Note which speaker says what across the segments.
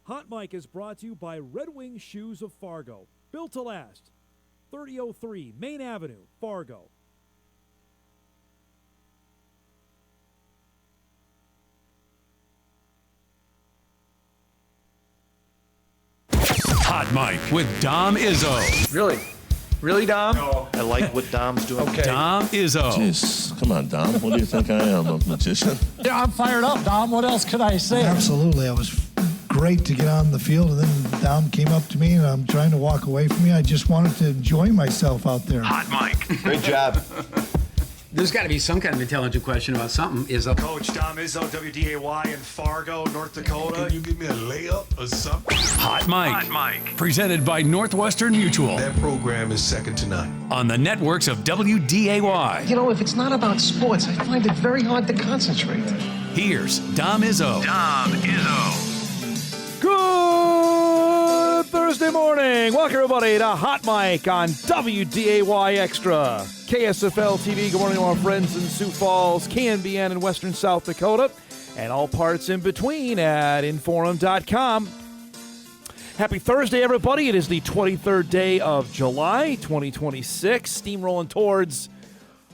Speaker 1: Hot Mic is brought to you by Red Wing Shoes of Fargo. Built to last. 3003 Main Avenue, Fargo.
Speaker 2: Hot Mic with Dom Izzo.
Speaker 3: Really? Really, Dom?
Speaker 4: No. I like what Dom's doing.
Speaker 3: Okay.
Speaker 2: Dom Izzo.
Speaker 5: Jeez, come on, Dom. What do you think I am, a magician?
Speaker 6: Yeah, I'm fired up, Dom. What else could I say?
Speaker 7: Absolutely. It was great to get on the field, and then Dom came up to me, and I'm trying to walk away from me. I just wanted to enjoy myself out there.
Speaker 2: Hot Mic.
Speaker 4: Great job.
Speaker 8: There's got to be some kind of intelligent question about something.
Speaker 9: Coach Dom Izzo, WDAY in Fargo, North Dakota.
Speaker 10: Can you give me a layup or something?
Speaker 2: Hot Mic. Presented by Northwestern Mutual.
Speaker 10: That program is second to none.
Speaker 2: On the networks of WDAY.
Speaker 6: You know, if it's not about sports, I find it very hard to concentrate.
Speaker 2: Here's Dom Izzo.
Speaker 1: Good Thursday morning. Welcome, everybody, to Hot Mic on WDAY Extra. KSFL TV. Good morning to our friends in Sioux Falls, KNBN in Western South Dakota, and all parts in between at Inforum.com. Happy Thursday, everybody. It is the 23rd day of July, 2026. Steamrolling towards,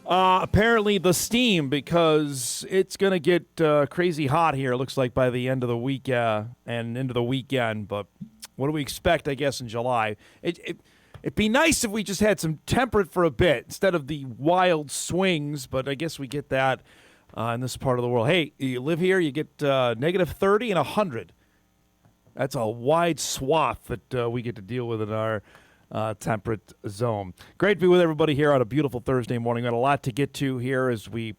Speaker 1: apparently, the steam, because it's going to get crazy hot here, it looks like, by the end of the week and into the weekend. But what do we expect, I guess, in July? It'd be nice if we just had some temperate for a bit instead of the wild swings, but I guess we get that in this part of the world. Hey, you live here, you get negative 30 and 100. That's a wide swath that we get to deal with in our temperate zone. Great to be with everybody here on a beautiful Thursday morning. Got a lot to get to here as we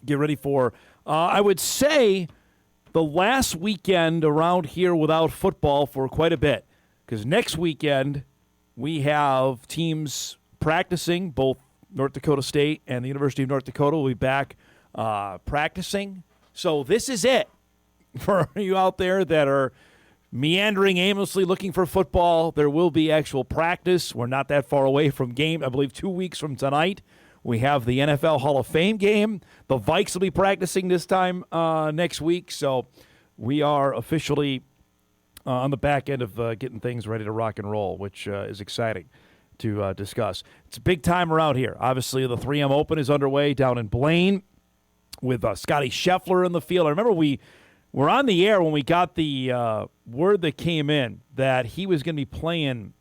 Speaker 1: get ready for, I would say, the last weekend around here without football for quite a bit, because next weekend we have teams practicing. Both North Dakota State and the University of North Dakota will be back practicing. So this is it for you out there that are meandering aimlessly looking for football. There will be actual practice. We're not that far away from game. I believe 2 weeks from tonight, we have the NFL Hall of Fame game. The Vikes will be practicing this time next week. So we are officially on the back end of getting things ready to rock and roll, which is exciting to discuss. It's a big time around here. Obviously, the 3M Open is underway down in Blaine with Scotty Scheffler in the field. I remember we were on the air when we got the word that came in that he was going to be playing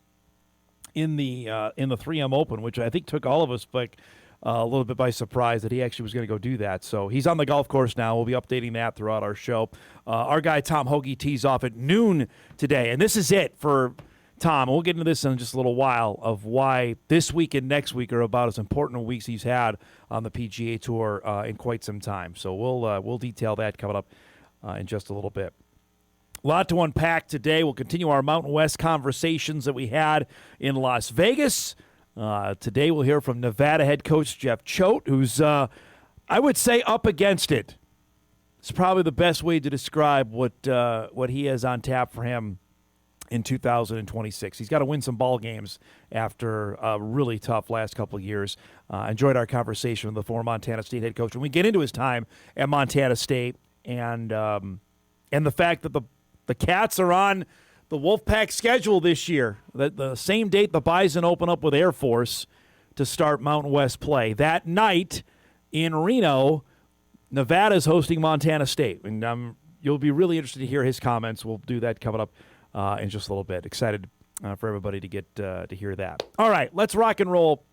Speaker 1: in the 3M Open, which I think took all of us like a little bit by surprise that he actually was going to go do that. So he's on the golf course now. We'll be updating that throughout our show. Our guy Tom Hoagie tees off at noon today, and this is it for Tom. We'll get into this in just a little while of why this week and next week are about as important weeks he's had on the PGA Tour in quite some time. So we'll detail that coming up in just a little bit. A lot to unpack today. We'll continue our Mountain West conversations that we had in Las Vegas. Today we'll hear from Nevada head coach Jeff Choate, who's, I would say, up against it. It's probably the best way to describe what he has on tap for him in 2026. He's got to win some ball games after a really tough last couple of years. Enjoyed our conversation with the former Montana State head coach. When we get into his time at Montana State and the fact that the Cats are on the Wolfpack schedule this year, the same date the Bison open up with Air Force to start Mountain West play. That night in Reno, Nevada's hosting Montana State. And you'll be really interested to hear his comments. We'll do that coming up in just a little bit. Excited for everybody to get to hear that. All right, let's rock and roll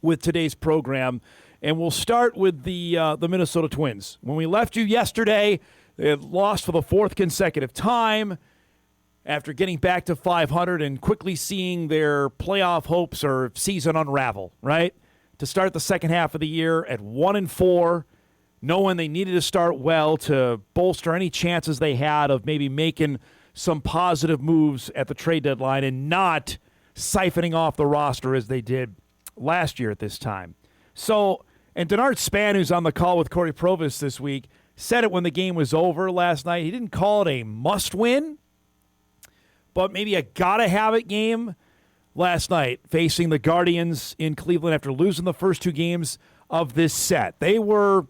Speaker 1: with today's program. And we'll start with the Minnesota Twins. When we left you yesterday, they had lost for the fourth consecutive time after getting back to 500 and quickly seeing their playoff hopes or season unravel, right? To start the second half of the year at 1-4, knowing they needed to start well to bolster any chances they had of maybe making some positive moves at the trade deadline and not siphoning off the roster as they did last year at this time. So, and Denard Span, who's on the call with Corey Provis this week, said it when the game was over last night. He didn't call it a must-win, but maybe a gotta-have-it game last night facing the Guardians in Cleveland after losing the first two games of this set. They were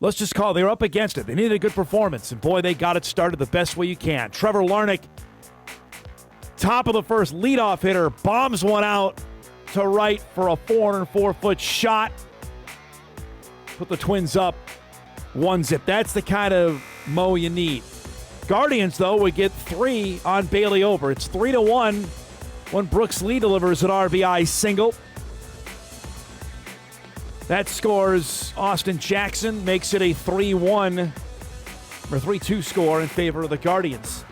Speaker 1: let's just call it, they were up against it. They needed a good performance, and boy, they got it started the best way you can. Trevor Larnach, top of the first, leadoff hitter, bombs one out to right for a 404-foot shot. Put the Twins up 1-0. That's the kind of mo you need. Guardians, though, would get 3 on Bailey Ober. It's 3-1 when Brooks Lee delivers an RBI single. That scores Austin Jackson, makes it a 3-1 or 3-2 score in favor of the Guardians.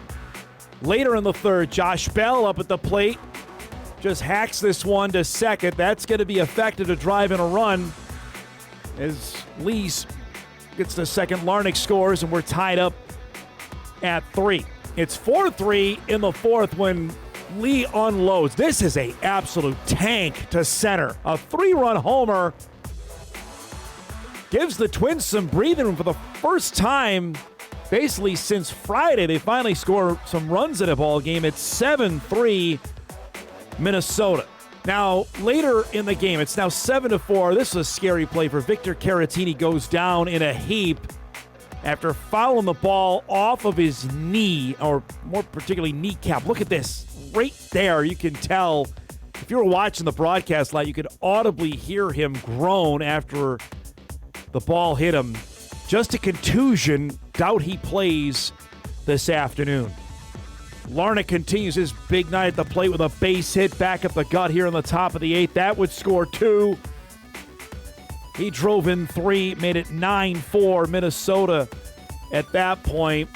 Speaker 1: Later in the third, Josh Bell up at the plate just hacks this one to second. That's going to be effective to drive in a run as Lee's gets the second. Larnach scores, and we're tied up at 3. It's 4-3 in the fourth when Lee unloads. This is an absolute tank to center. A 3-run homer gives the Twins some breathing room for the first time basically since Friday. They finally score some runs in a ball game. It's 7-3 Minnesota. Now, later in the game, it's now 7-4. This is a scary play for Victor Caratini. Goes down in a heap after fouling the ball off of his knee, or more particularly kneecap. Look at this. Right there, you can tell. If you were watching the broadcast live, you could audibly hear him groan after the ball hit him. Just a contusion. Doubt he plays this afternoon. Larnach continues his big night at the plate with a base hit back up the gut here in the top of the 8th. That would score 2. He drove in 3, made it 9-4 Minnesota at that point.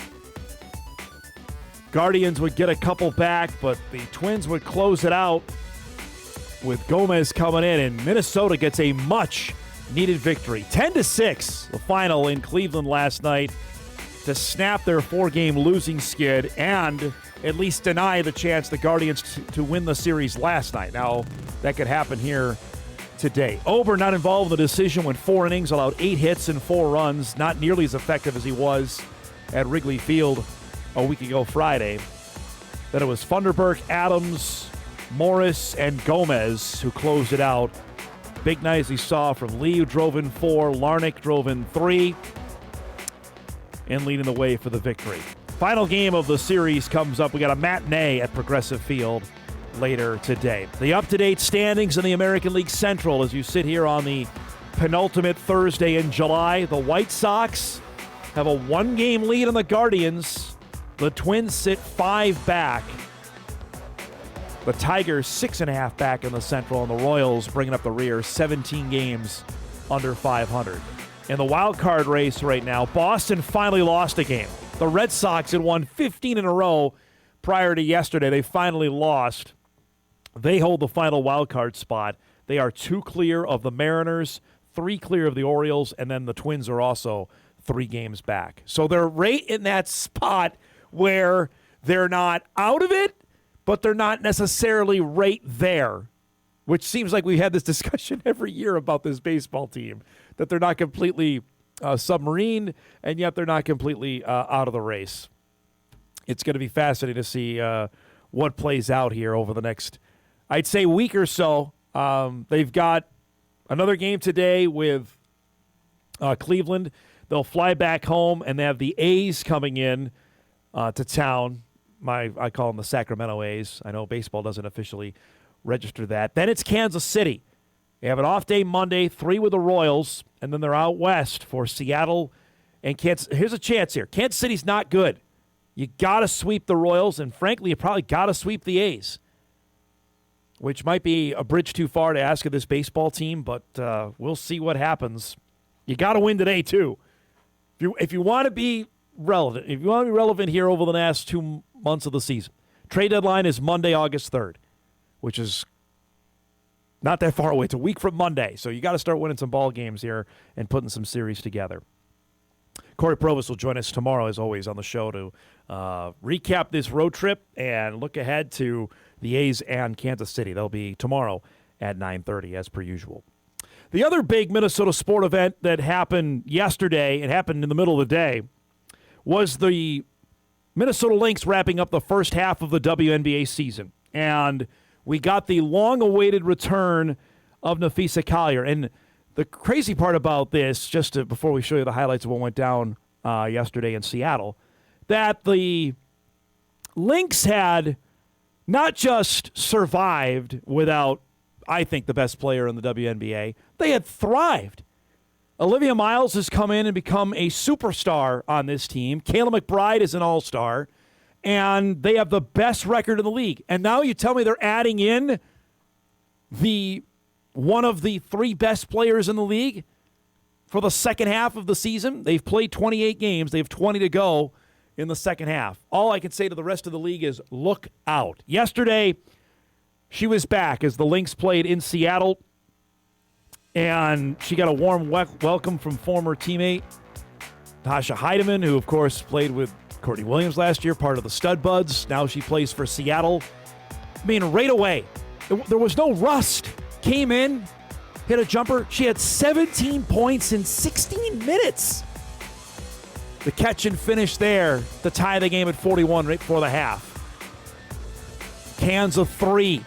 Speaker 1: Guardians would get a couple back, but the Twins would close it out with Gomez coming in, and Minnesota gets a much-needed victory. 10-6, the final in Cleveland last night, to snap their 4-game losing skid and at least deny the chance the Guardians to win the series last night. Now, that could happen here today. Ober not involved in the decision, went 4 innings, allowed 8 hits and 4 runs, not nearly as effective as he was at Wrigley Field a week ago Friday. Then it was Funderburk, Adams, Morris, and Gomez who closed it out. Big night, as he saw, from Lee, who drove in 4. Larnach drove in 3. And leading the way for the victory. Final game of the series comes up. We got a matinee at Progressive Field later today. The up-to-date standings in the American League Central as you sit here on the penultimate Thursday in July. The White Sox have a 1-game lead on the Guardians. The Twins sit 5 back. The Tigers 6.5 back in the Central, and the Royals bringing up the rear, 17 games under 500. In the wild card race right now, Boston finally lost a game. The Red Sox had won 15 in a row prior to yesterday. They finally lost. They hold the final wild card spot. They are 2 clear of the Mariners, 3 clear of the Orioles, and then the Twins are also 3 games back. So they're right in that spot where they're not out of it, but they're not necessarily right there, which seems like we had this discussion every year about this baseball team, that they're not completely submarine, and yet they're not completely out of the race. It's going to be fascinating to see what plays out here over the next, I'd say, week or so. They've got another game today with Cleveland. They'll fly back home, and they have the A's coming in to town. I call them the Sacramento A's. I know baseball doesn't officially register that. Then it's Kansas City. They have an off day Monday, 3 with the Royals, and then they're out west for Seattle and Kansas. Here's a chance here. Kansas City's not good. You got to sweep the Royals, and frankly, you probably got to sweep the A's, which might be a bridge too far to ask of this baseball team, but we'll see what happens. You got to win today, too. If you want to be relevant, here over the last 2 months of the season, trade deadline is Monday, August 3rd, which is not that far away. It's a week from Monday, so you got to start winning some ball games here and putting some series together. Corey Provis will join us tomorrow, as always, on the show to recap this road trip and look ahead to the A's and Kansas City. That'll be tomorrow at 9:30, as per usual. The other big Minnesota sport event that happened yesterday, it happened in the middle of the day, was the Minnesota Lynx wrapping up the first half of the WNBA season. And we got the long-awaited return of Nafisa Collier. And the crazy part about this, before we show you the highlights of what went down yesterday in Seattle, that the Lynx had not just survived without, I think, the best player in the WNBA, they had thrived. Olivia Miles has come in and become a superstar on this team. Kayla McBride is an all-star, and they have the best record in the league. And now you tell me they're adding in one of the 3 best players in the league for the second half of the season. They've played 28 games. They have 20 to go in the second half. All I can say to the rest of the league is look out. Yesterday, she was back as the Lynx played in Seattle, and she got a warm welcome from former teammate Tasha Heidemann, who, of course, played with Courtney Williams last year, part of the Stud Buds. Now she plays for Seattle. I mean, right away, there was no rust. Came in, hit a jumper. She had 17 points in 16 minutes. The catch and finish there to tie the game at 41 right before the half. Cans of 3.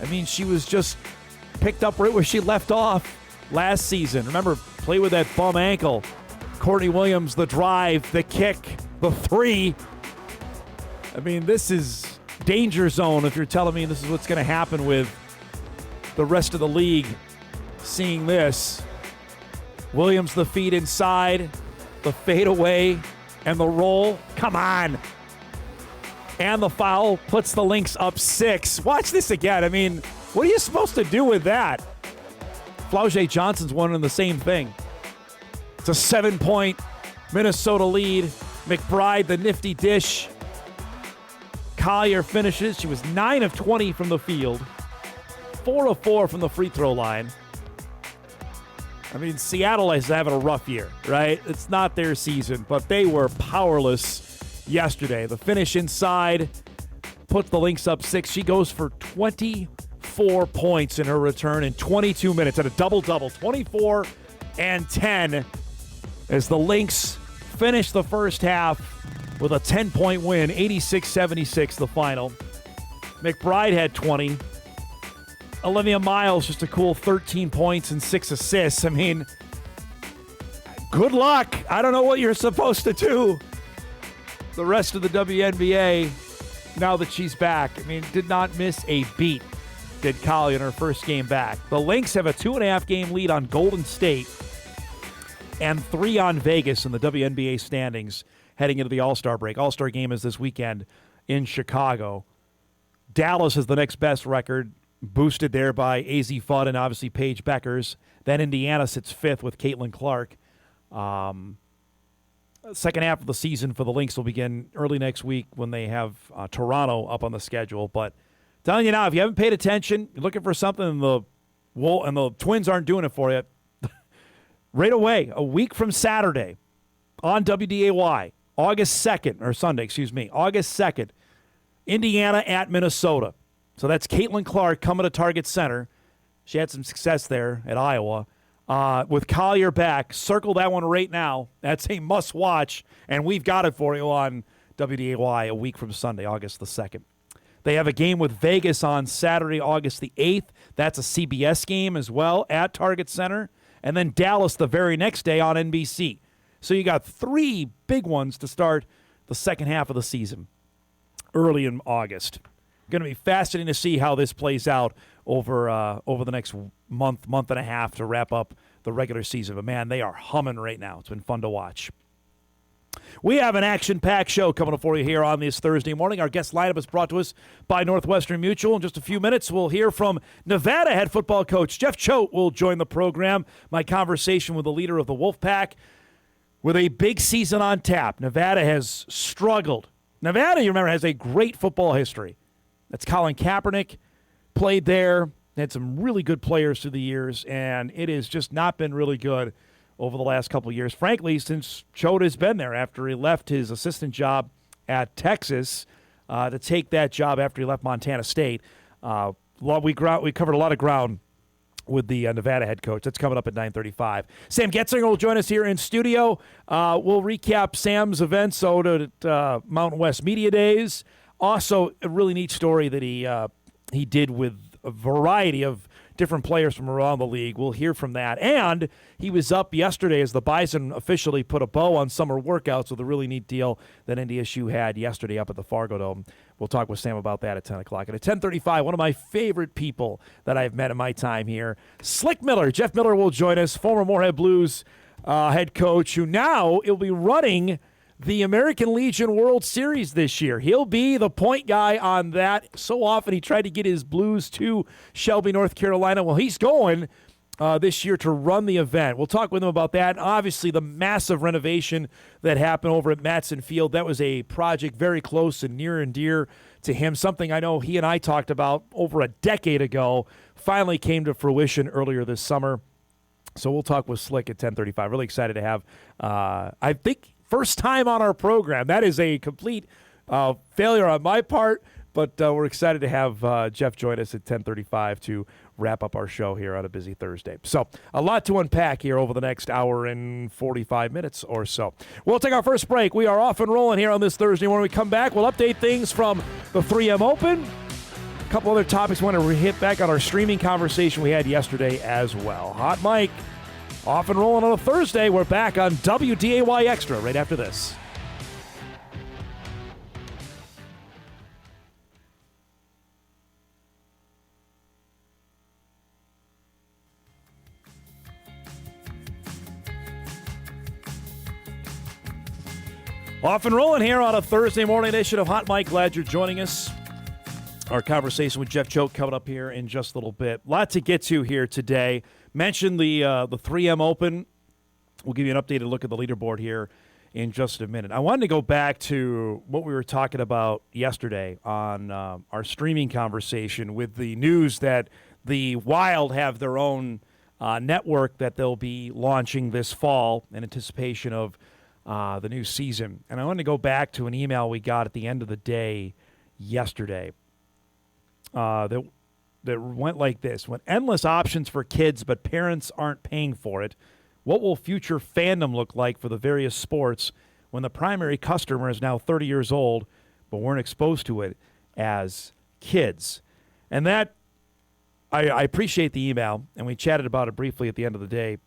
Speaker 1: I mean, she was just picked up right where she left off last season. Remember, play with that bum ankle. Courtney Williams, the drive, the kick, the 3. I mean, this is danger zone if you're telling me this is what's going to happen with the rest of the league. Seeing this. Williams, the feed inside, the fadeaway, and the roll. Come on. And the foul puts the Lynx up 6. Watch this again. I mean, what are you supposed to do with that? Flau'jae Johnson's wondering the same thing. It's a 7-point Minnesota lead. McBride, the nifty dish. Collier finishes. She was 9 of 20 from the field. 4 of 4 from the free throw line. I mean, Seattle is having a rough year, right? It's not their season, but they were powerless yesterday. The finish inside puts the Lynx up 6. She goes for 24 points in her return in 22 minutes at a double-double, 24 and 10, as the Lynx finish the first half with a 10-point win, 86-76 the final. McBride had 20. Olivia Miles, just a cool 13 points and 6 assists. I mean, good luck. I don't know what you're supposed to do. The rest of the WNBA, now that she's back, I mean, did not miss a beat, did Collie in her first game back. The Lynx have a 2.5-game lead on Golden State and 3 on Vegas in the WNBA standings heading into the All-Star break. All-Star game is this weekend in Chicago. Dallas has the next best record, boosted there by AZ Fudd and obviously Paige Beckers. Then Indiana sits 5th with Caitlin Clark. Second half of the season for the Lynx will begin early next week when they have Toronto up on the schedule. But telling you now, if you haven't paid attention, you're looking for something and the Twins aren't doing it for you, right away, a week from Saturday on WDAY, August 2nd, Indiana at Minnesota. So that's Caitlin Clark coming to Target Center. She had some success there at Iowa. With Collier back, circle that one right now. That's a must-watch, and we've got it for you on WDAY a week from Sunday, August the 2nd. They have a game with Vegas on Saturday, August the 8th. That's a CBS game as well at Target Center. And then Dallas the very next day on NBC. So you got 3 big ones to start the second half of the season early in August. Going to be fascinating to see how this plays out over the next month and a half to wrap up the regular season. But, man, they are humming right now. It's been fun to watch. We have an action-packed show coming up for you here on this Thursday morning. Our guest lineup is brought to us by Northwestern Mutual. In just a few minutes, we'll hear from Nevada head football coach Jeff Choate will join the program. My conversation with the leader of the Wolfpack. With a big season on tap, Nevada has struggled. Nevada, you remember, has a great football history. That's Colin Kaepernick, played there, had some really good players through the years, and it has just not been really good over the last couple of years. Frankly, since Choate has been there after he left his assistant job at Texas to take that job after he left Montana State. We covered a lot of ground with the Nevada head coach. That's coming up at 9:35. Sam Goetzinger will join us here in studio. We'll recap Sam's events out at Mountain West Media Days. Also, a really neat story that he did with a variety of different players from around the league. We'll hear from that. And he was up yesterday as the Bison officially put a bow on summer workouts with a really neat deal that NDSU had yesterday up at the Fargo Dome. We'll talk with Sam about that at 10 o'clock. And at 10:35, one of my favorite people that I've met in my time here, Slick Miller. Jeff Miller will join us, former Moorhead Blues head coach, who now will be running the American Legion World Series this year. He'll be the point guy on that. So often he tried to get his Blues to Shelby, North Carolina. Well, he's going this year to run the event. We'll talk with him about that. Obviously, the massive renovation that happened over at Matson Field, that was a project very close and near and dear to him, something I know he and I talked about over a decade ago, finally came to fruition earlier this summer. So we'll talk with Slick at 10:35. Really excited to have, I think, first time on our program. That is a complete failure on my part, but we're excited to have Jeff join us at 10:35 to wrap up our show here on a busy Thursday. So a lot to unpack here over the next hour and 45 minutes or so. We'll take our first break. We are off and rolling here on this Thursday. When we come back, we'll update things from the 3M Open. A couple other topics. Want to hit back on our streaming conversation we had yesterday as well. Hot Mike, off and rolling on a Thursday. We're back on WDAY Extra right after this. Off and rolling here on a Thursday morning edition of Hot Mike. Glad you're joining us. Our conversation with Jeff Choate coming up here in just a little bit. A lot to get to here today. Mentioned the 3M Open. We'll give you an updated look at the leaderboard here in just a minute. I wanted to go back to what we were talking about yesterday on our streaming conversation with the news that the Wild have their own network that they'll be launching this fall in anticipation of the new season. And I wanted to go back to an email we got at the end of the day yesterday that went like this. When endless options for kids but parents aren't paying for it, what will future fandom look like for the various sports when the primary customer is now 30 years old but weren't exposed to it as kids? And that, I appreciate the email, and we chatted about it briefly at the end of the day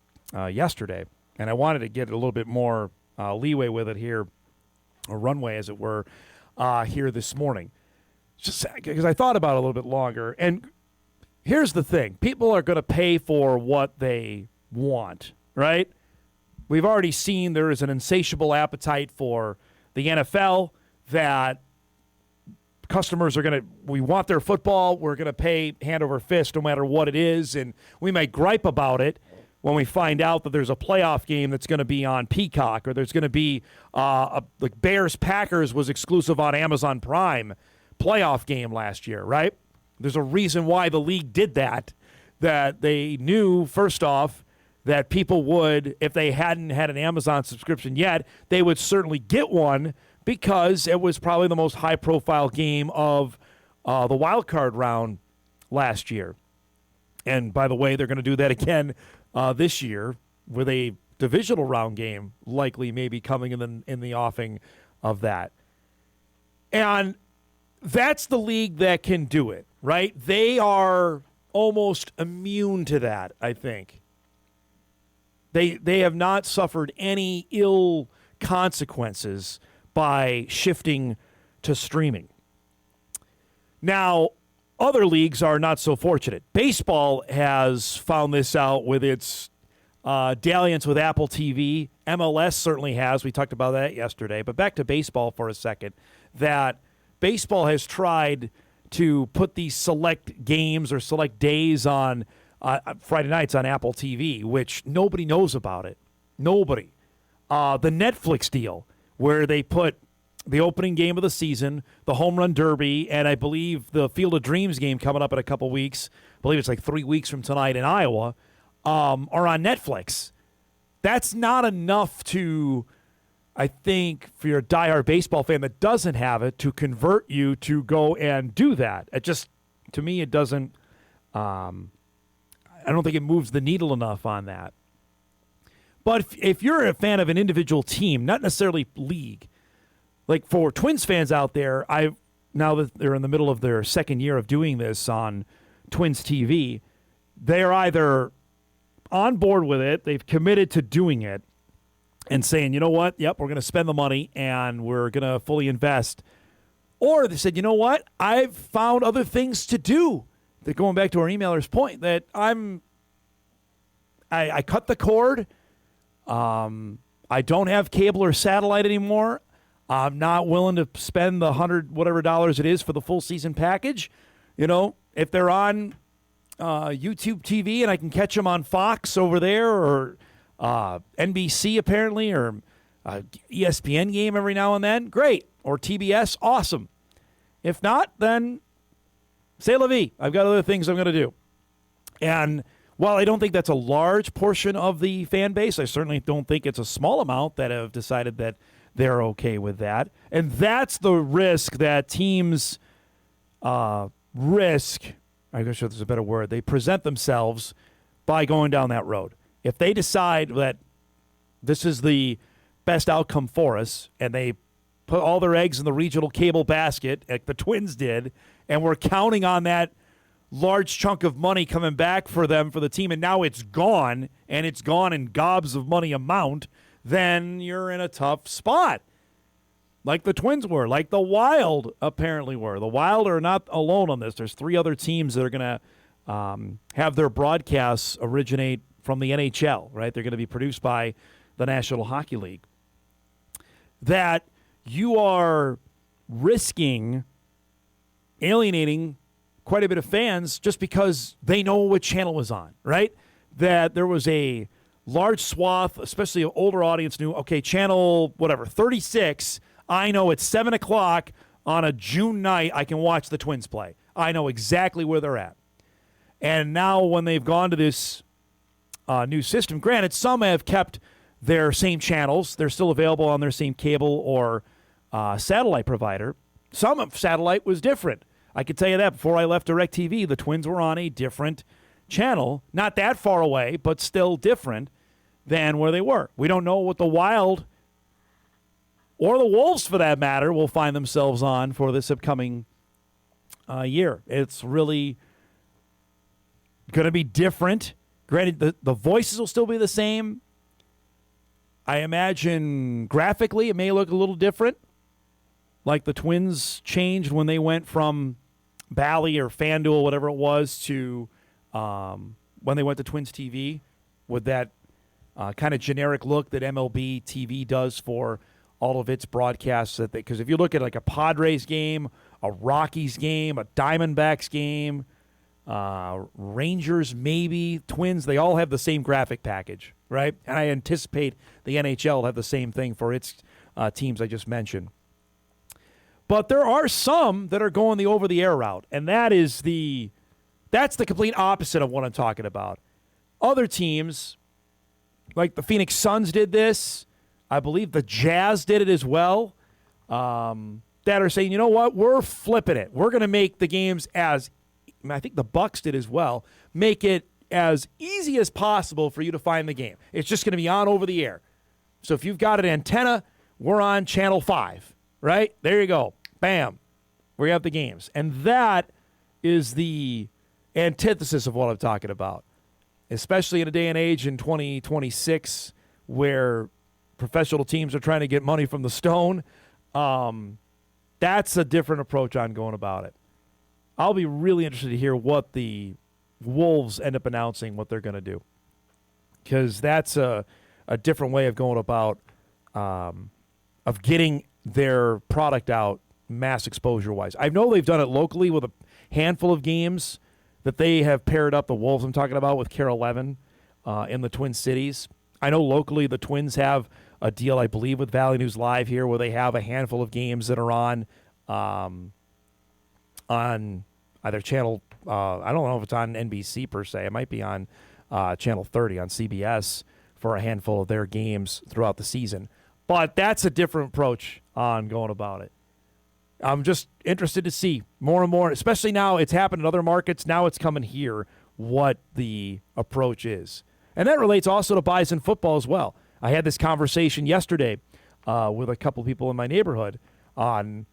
Speaker 1: yesterday, and I wanted to get a little bit more leeway with it here, or runway as it were, here this morning. Just because I thought about it a little bit longer. And here's the thing. People are going to pay for what they want, right? We've already seen there is an insatiable appetite for the NFL that customers are going to, we want their football, we're going to pay hand over fist no matter what it is, and we might gripe about it when we find out that there's a playoff game that's going to be on Peacock, or there's going to be like Bears-Packers was exclusive on Amazon Prime playoff game last year, right? There's a reason why the league did that they knew, first off, that people would, if they hadn't had an Amazon subscription yet, they would certainly get one because it was probably the most high-profile game of the wild card round last year. And by the way, they're going to do that again this year with a divisional round game likely maybe coming in the offing of that. And that's the league that can do it, right? They are almost immune to that, I think. They have not suffered any ill consequences by shifting to streaming. Now, other leagues are not so fortunate. Baseball has found this out with its dalliance with Apple TV. MLS certainly has. We talked about that yesterday. But back to baseball for a second, that baseball has tried to put these select games or select days on Friday nights on Apple TV, which nobody knows about it. Nobody. The Netflix deal, where they put the opening game of the season, the Home Run Derby, and I believe the Field of Dreams game coming up in a couple weeks, I believe it's like 3 weeks from tonight in Iowa, are on Netflix. That's not enough to, I think, for your diehard baseball fan that doesn't have it, to convert you to go and do that. It just, to me, it doesn't, I don't think it moves the needle enough on that. But if you're a fan of an individual team, not necessarily league, like for Twins fans out there, now that they're in the middle of their second year of doing this on Twins TV, they're either on board with it, they've committed to doing it, and saying, you know what, yep, we're going to spend the money and we're going to fully invest. Or they said, you know what, I've found other things to do. They're going back to our emailer's point that I cut the cord. I don't have cable or satellite anymore. I'm not willing to spend the $100 whatever it is for the full season package. You know, if they're on YouTube TV and I can catch them on Fox over there or NBC apparently or ESPN game every now and then, great. Or TBS, awesome. If not, then c'est la vie. I've got other things I'm going to do. And while I don't think that's a large portion of the fan base, I certainly don't think it's a small amount that have decided that they're okay with that. And that's the risk that teams risk. I guess there's a better word. They present themselves by going down that road. If they decide that this is the best outcome for us and they put all their eggs in the regional cable basket, like the Twins did, and we're counting on that large chunk of money coming back for them, for the team, and now it's gone, and it's gone in gobs of money amount, then you're in a tough spot. Like the Twins were, like the Wild apparently were. The Wild are not alone on this. There's 3 other teams that are going to have their broadcasts originate from the NHL, right? They're going to be produced by the National Hockey League. That you are risking alienating quite a bit of fans just because they know what channel is on, right? That there was a large swath, especially an older audience, knew, okay, channel, 36, I know it's 7 o'clock on a June night, I can watch the Twins play. I know exactly where they're at. And now when they've gone to this new system, granted, some have kept their same channels. They're still available on their same cable or satellite provider. Some of satellite was different. I could tell you that before I left DirecTV, the Twins were on a different channel, not that far away, but still different than where they were. We don't know what the Wild or the Wolves, for that matter, will find themselves on for this upcoming year. It's really going to be different. Granted, the voices will still be the same. I imagine graphically it may look a little different, like the Twins changed when they went from Bally or FanDuel, whatever it was, to when they went to Twins TV with that kind of generic look that MLB TV does for all of its broadcasts. Because if you look at like a Padres game, a Rockies game, a Diamondbacks game, Rangers maybe, Twins, they all have the same graphic package, right? And I anticipate the NHL will have the same thing for its teams I just mentioned. But there are some that are going the over-the-air route, and that's the complete opposite of what I'm talking about. Other teams, like the Phoenix Suns did this, I believe the Jazz did it as well, that are saying, you know what, we're flipping it. We're going to make the games I think the Bucks did as well, make it as easy as possible for you to find the game. It's just going to be on over the air. So if you've got an antenna, we're on Channel 5, right? There you go. Bam. We have the games. And that is the antithesis of what I'm talking about, especially in a day and age in 2026 where professional teams are trying to get money from the stone. That's a different approach on going about it. I'll be really interested to hear what the Wolves end up announcing what they're going to do, because that's a different way of going about of getting their product out mass exposure-wise. I know they've done it locally with a handful of games that they have paired up, the Wolves I'm talking about, with Care 11 in the Twin Cities. I know locally the Twins have a deal, I believe, with Valley News Live here where they have a handful of games that are on either channel, I don't know if it's on NBC per se. It might be on Channel 30 on CBS for a handful of their games throughout the season. But that's a different approach on going about it. I'm just interested to see more and more, especially now it's happened in other markets. Now it's coming here, what the approach is. And that relates also to Bison football as well. I had this conversation yesterday with a couple people in my neighborhood on,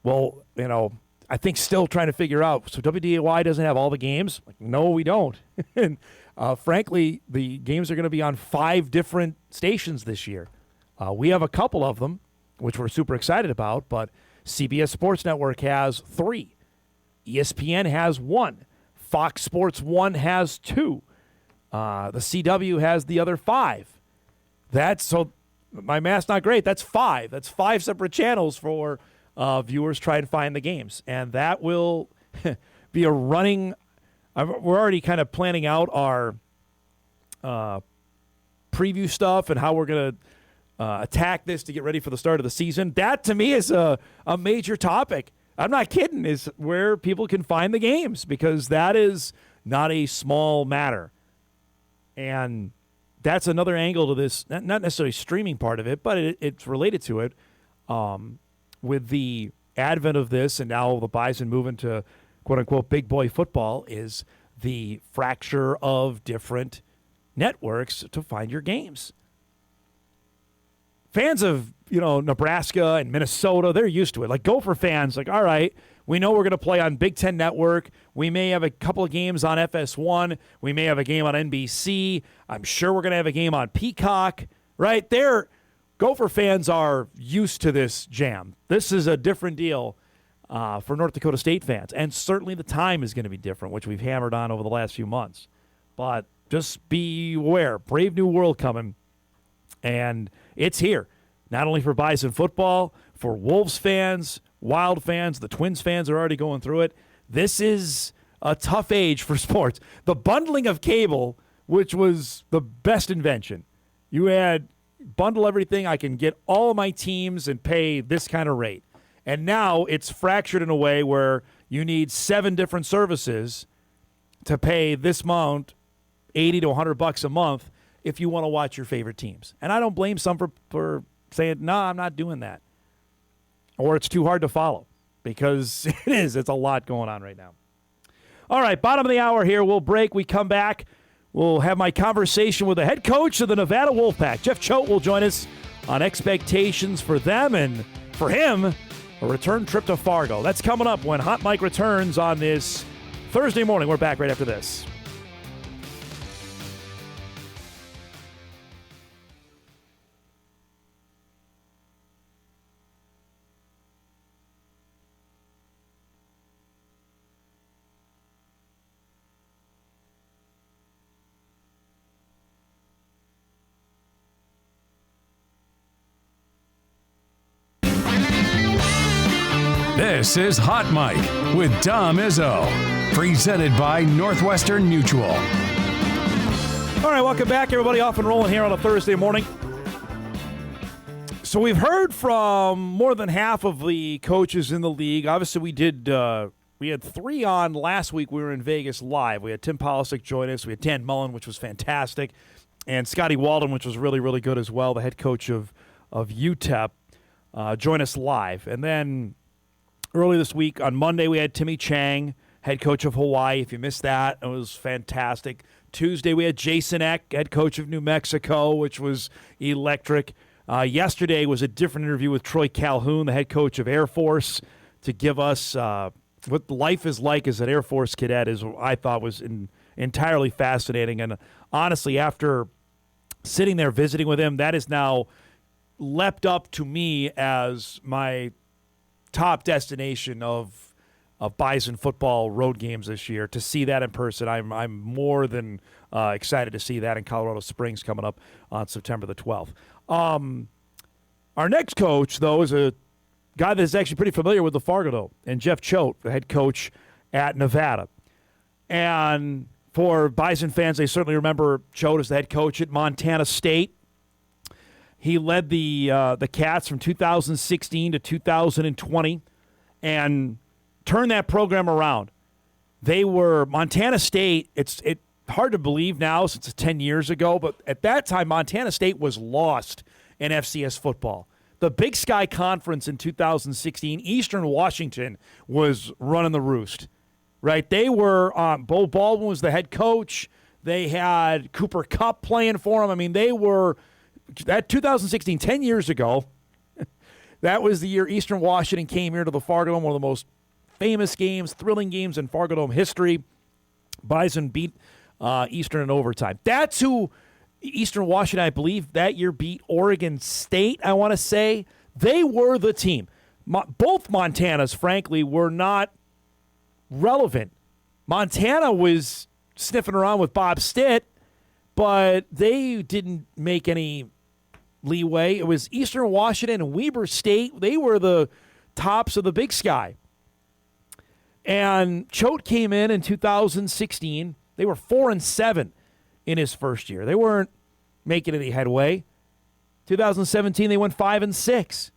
Speaker 1: well, you know, I think still trying to figure out. So WDAY doesn't have all the games? Like, no, we don't. And frankly, the games are going to be on 5 different stations this year. We have a couple of them, which we're super excited about, but CBS Sports Network has 3. ESPN has 1. Fox Sports 1 has 2. The CW has the other 5. So my math's not great. That's 5. That's 5 separate channels for viewers trying to find the games. And that will be a running – we're already kind of planning out our preview stuff and how we're going to attack this to get ready for the start of the season. That, to me, is a major topic. I'm not kidding, is where people can find the games, because that is not a small matter. And that's another angle to this, not necessarily streaming part of it, but it's related to it. With the advent of this and now the Bison moving to quote-unquote big boy football, is the fracture of different networks to find your games. Fans of, Nebraska and Minnesota, they're used to it. Like Gopher fans, like, all right, we know we're going to play on Big Ten Network. We may have a couple of games on FS1. We may have a game on NBC. I'm sure we're going to have a game on Peacock. Right there, Gopher fans are used to this jam. This is a different deal for North Dakota State fans. And certainly the time is going to be different, which we've hammered on over the last few months. But just be aware, brave new world coming. And it's here, not only for Bison football, for Wolves fans, Wild fans, the Twins fans are already going through it. This is a tough age for sports. The bundling of cable, which was the best invention. You had bundle everything. I can get all of my teams and pay this kind of rate. And now it's fractured in a way where you need 7 different services to pay this amount, $80 to $100 a month, if you want to watch your favorite teams. And I don't blame some for saying, no, I'm not doing that. Or it's too hard to follow, because it is. It's a lot going on right now. All right, bottom of the hour here. We'll break. We come back. We'll have my conversation with the head coach of the Nevada Wolfpack. Jeff Choate will join us on expectations for them and, for him, a return trip to Fargo. That's coming up when Hot Mike returns on this Thursday morning. We're back right after this.
Speaker 2: This is Hot Mike with Dom Izzo, presented by Northwestern Mutual.
Speaker 1: All right, welcome back, everybody. Off and rolling here on a Thursday morning. So we've heard from more than half of the coaches in the league. Obviously, we had 3 on last week. We were in Vegas live. We had Tim Polisic join us. We had Dan Mullen, which was fantastic, and Scotty Walden, which was really, really good as well, the head coach of UTEP, join us live. And then early this week, on Monday, we had Timmy Chang, head coach of Hawaii. If you missed that, it was fantastic. Tuesday, we had Jason Eck, head coach of New Mexico, which was electric. Yesterday was a different interview with Troy Calhoun, the head coach of Air Force, to give us what life is like as an Air Force cadet, I thought was entirely fascinating. And honestly, after sitting there visiting with him, that is now leapt up to me as my top destination of Bison football road games this year. To see that in person, I'm more than excited to see that in Colorado Springs coming up on September the 12th. Our next coach, though, is a guy that is actually pretty familiar with the Fargo, though, and Jeff Choate, the head coach at Nevada. And for Bison fans, they certainly remember Choate as the head coach at Montana State. He led the Cats from 2016 to 2020 and turned that program around. They were Montana State. It's hard to believe now since it's 10 years ago, but at that time, Montana State was lost in FCS football. The Big Sky Conference in 2016, Eastern Washington was running the roost, right? They were Bo Baldwin was the head coach. They had Cooper Kupp playing for them. I mean, they were – that 2016, 10 years ago, that was the year Eastern Washington came here to the Fargo, one of the most famous games, thrilling games in Fargo Dome history. Bison beat Eastern in overtime. That's who Eastern Washington, I believe, that year beat Oregon State, I want to say. They were the team. Both Montanas, frankly, were not relevant. Montana was sniffing around with Bob Stitt, but they didn't make any leeway. It was Eastern Washington and Weber State. They were the tops of the Big Sky. And Choate came in 2016. They were 4-7 in his first year. They weren't making any headway. 2017, they went 5-6.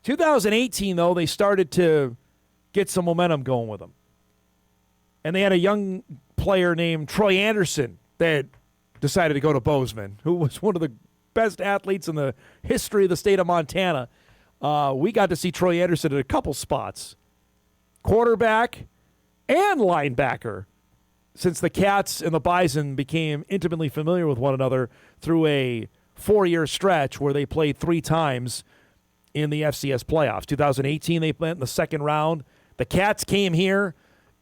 Speaker 1: 2018, though, they started to get some momentum going with them. And they had a young player named Troy Anderson that decided to go to Bozeman, who was one of the best athletes in the history of the state of Montana. We got to see Troy Anderson at a couple spots, quarterback and linebacker, since the Cats and the Bison became intimately familiar with one another through a 4-year stretch where they played 3 times in the FCS playoffs. 2018, they went in the second round. The Cats came here,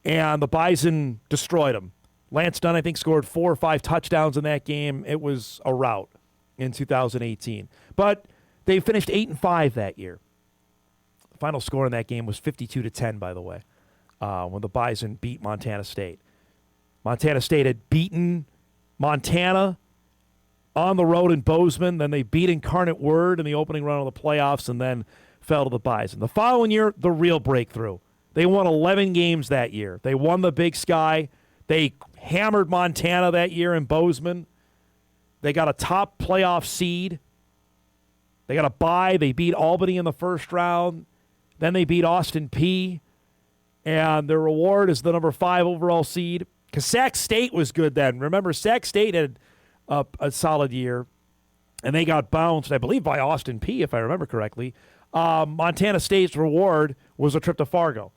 Speaker 1: and the Bison destroyed them. Lance Dunn, I think, scored 4 or 5 touchdowns in that game. It was a rout in 2018. But they finished 8-5 that year. The final score in that game was 52-10, by the way, when the Bison beat Montana State. Montana State had beaten Montana on the road in Bozeman. Then they beat Incarnate Word in the opening round of the playoffs and then fell to the Bison. The following year, the real breakthrough. They won 11 games that year. They won the Big Sky. They hammered Montana that year in Bozeman. They got a top playoff seed. They got a bye. They beat Albany in the first round. Then they beat Austin Peay. And their reward is the number 5 overall seed. Because Sac State was good then. Remember, Sac State had a solid year, and they got bounced, I believe, by Austin Peay, if I remember correctly. Montana State's reward was a trip to Fargo.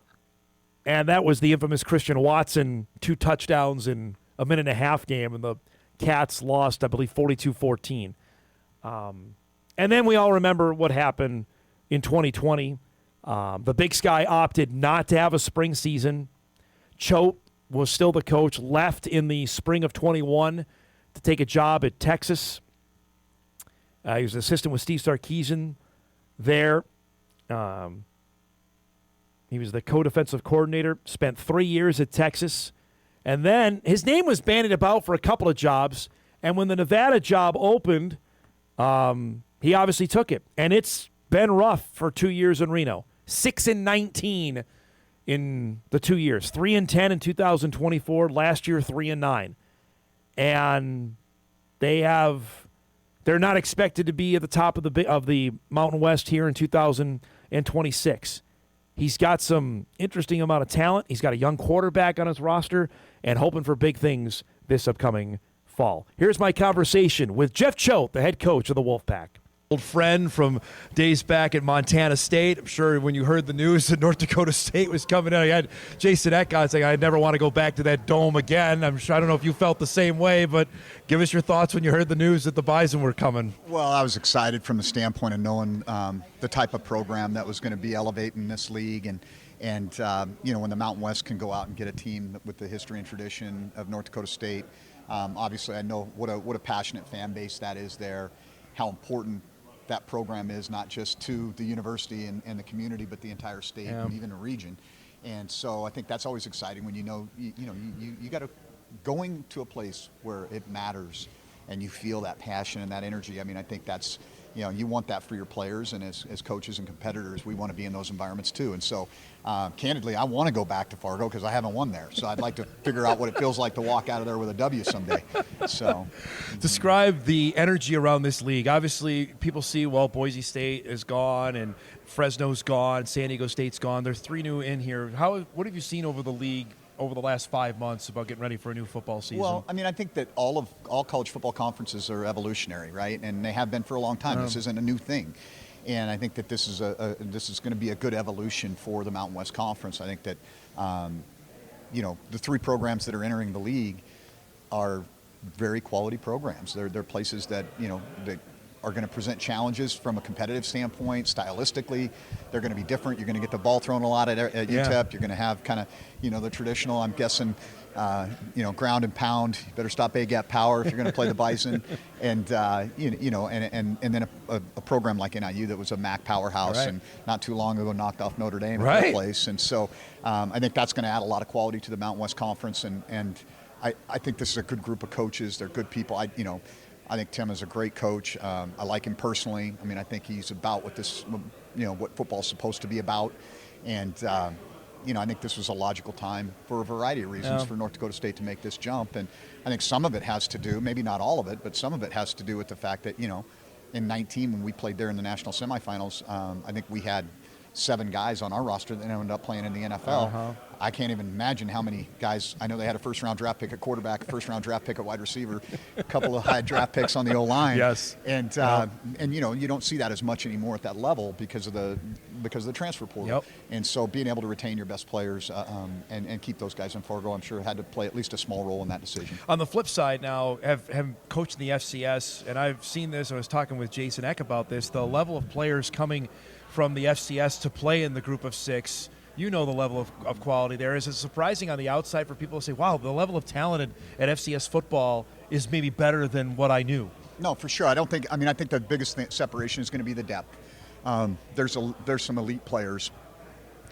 Speaker 1: And that was the infamous Christian Watson 2 touchdowns in a minute and a half game, and the Cats lost, I believe, 42-14. And then we all remember what happened in 2020. The Big Sky opted not to have a spring season. Choate was still the coach, left in the spring of 21 to take a job at Texas. He was an assistant with Steve Sarkisian there. He was the co-defensive coordinator, spent 3 years at Texas. And then his name was bandied about for a couple of jobs. And when the Nevada job opened, he obviously took it. And it's been rough for 2 years in Reno. 6-19 in the 2 years. 3-10 in 2024. Last year, 3-9. And they're not expected to be at the top of the Mountain West here in 2026. He's got some interesting amount of talent. He's got a young quarterback on his roster and hoping for big things this upcoming fall. Here's my conversation with Jeff Choate, the head coach of the Wolfpack.
Speaker 3: Old friend from days back at Montana State. I'm sure when you heard the news that North Dakota State was coming in, I had Jason Eckott saying, I never want to go back to that dome again. I'm sure, I don't know if you felt the same way, but give us your thoughts when you heard the news that the Bison were coming.
Speaker 11: Well, I was excited from the standpoint of knowing the type of program that was going to be elevating this league. And when the Mountain West can go out and get a team with the history and tradition of North Dakota State, obviously I know what a passionate fan base that is there, how important that program is, not just to the university and the community, but the entire state and even the region. And so I think that's always exciting when you got to going to a place where it matters and you feel that passion and that energy. I mean, I think that's, you want that for your players, and as coaches and competitors, we want to be in those environments too. And so, candidly, I want to go back to Fargo because I haven't won there. So I'd like to figure out what it feels like to walk out of there with a W someday. So,
Speaker 3: describe the energy around this league. Obviously, people see, Boise State is gone and Fresno's gone, San Diego State's gone. There's 3 new in here. What have you seen over the league over the last 5 months about getting ready for a new football season?
Speaker 11: Well, I mean, I think that all college football conferences are evolutionary, right? And they have been for a long time. This isn't a new thing. And I think that this is going to be a good evolution for the Mountain West Conference. I think that, the 3 programs that are entering the league are very quality programs. They're places that, that are going to present challenges from a competitive standpoint. Stylistically, they're going to be different. You're going to get the ball thrown a lot at UTEP. You're going to have kind of, the traditional, I'm guessing, ground and pound. You better stop A-gap power if you're going to play the Bison. And, and then a program like NIU that was a MAC powerhouse and not too long ago knocked off Notre Dame at that place. And so I think that's going to add a lot of quality to the Mountain West Conference. And I think this is a good group of coaches. They're good people. I think Tim is a great coach. I like him personally. I mean, I think he's about what what football's supposed to be about. And, I think this was a logical time for a variety of reasons for North Dakota State to make this jump. And I think some of it has to do, maybe not all of it, but some of it has to do with the fact that, in 19, when we played there in the national semifinals, I think we had 7 guys on our roster that ended up playing in the NFL. I can't even imagine how many guys. I know they had a first-round draft pick at quarterback, a first-round draft pick at wide receiver, a couple of high draft picks on the O-line.
Speaker 3: Yes.
Speaker 11: And you don't see that as much anymore at that level because of the transfer portal.
Speaker 3: Yep.
Speaker 11: And so being able to retain your best players and keep those guys in Fargo, I'm sure had to play at least a small role in that decision.
Speaker 3: On the flip side now, have coached in the FCS, and I've seen this, I was talking with Jason Eck about this, the level of players coming from the FCS to play in the group of 6, the level of quality there. Is it surprising on the outside for people to say, wow, the level of talent at FCS football is maybe better than what I knew?
Speaker 11: No, for sure. I think the biggest separation is going to be the depth. There's some elite players,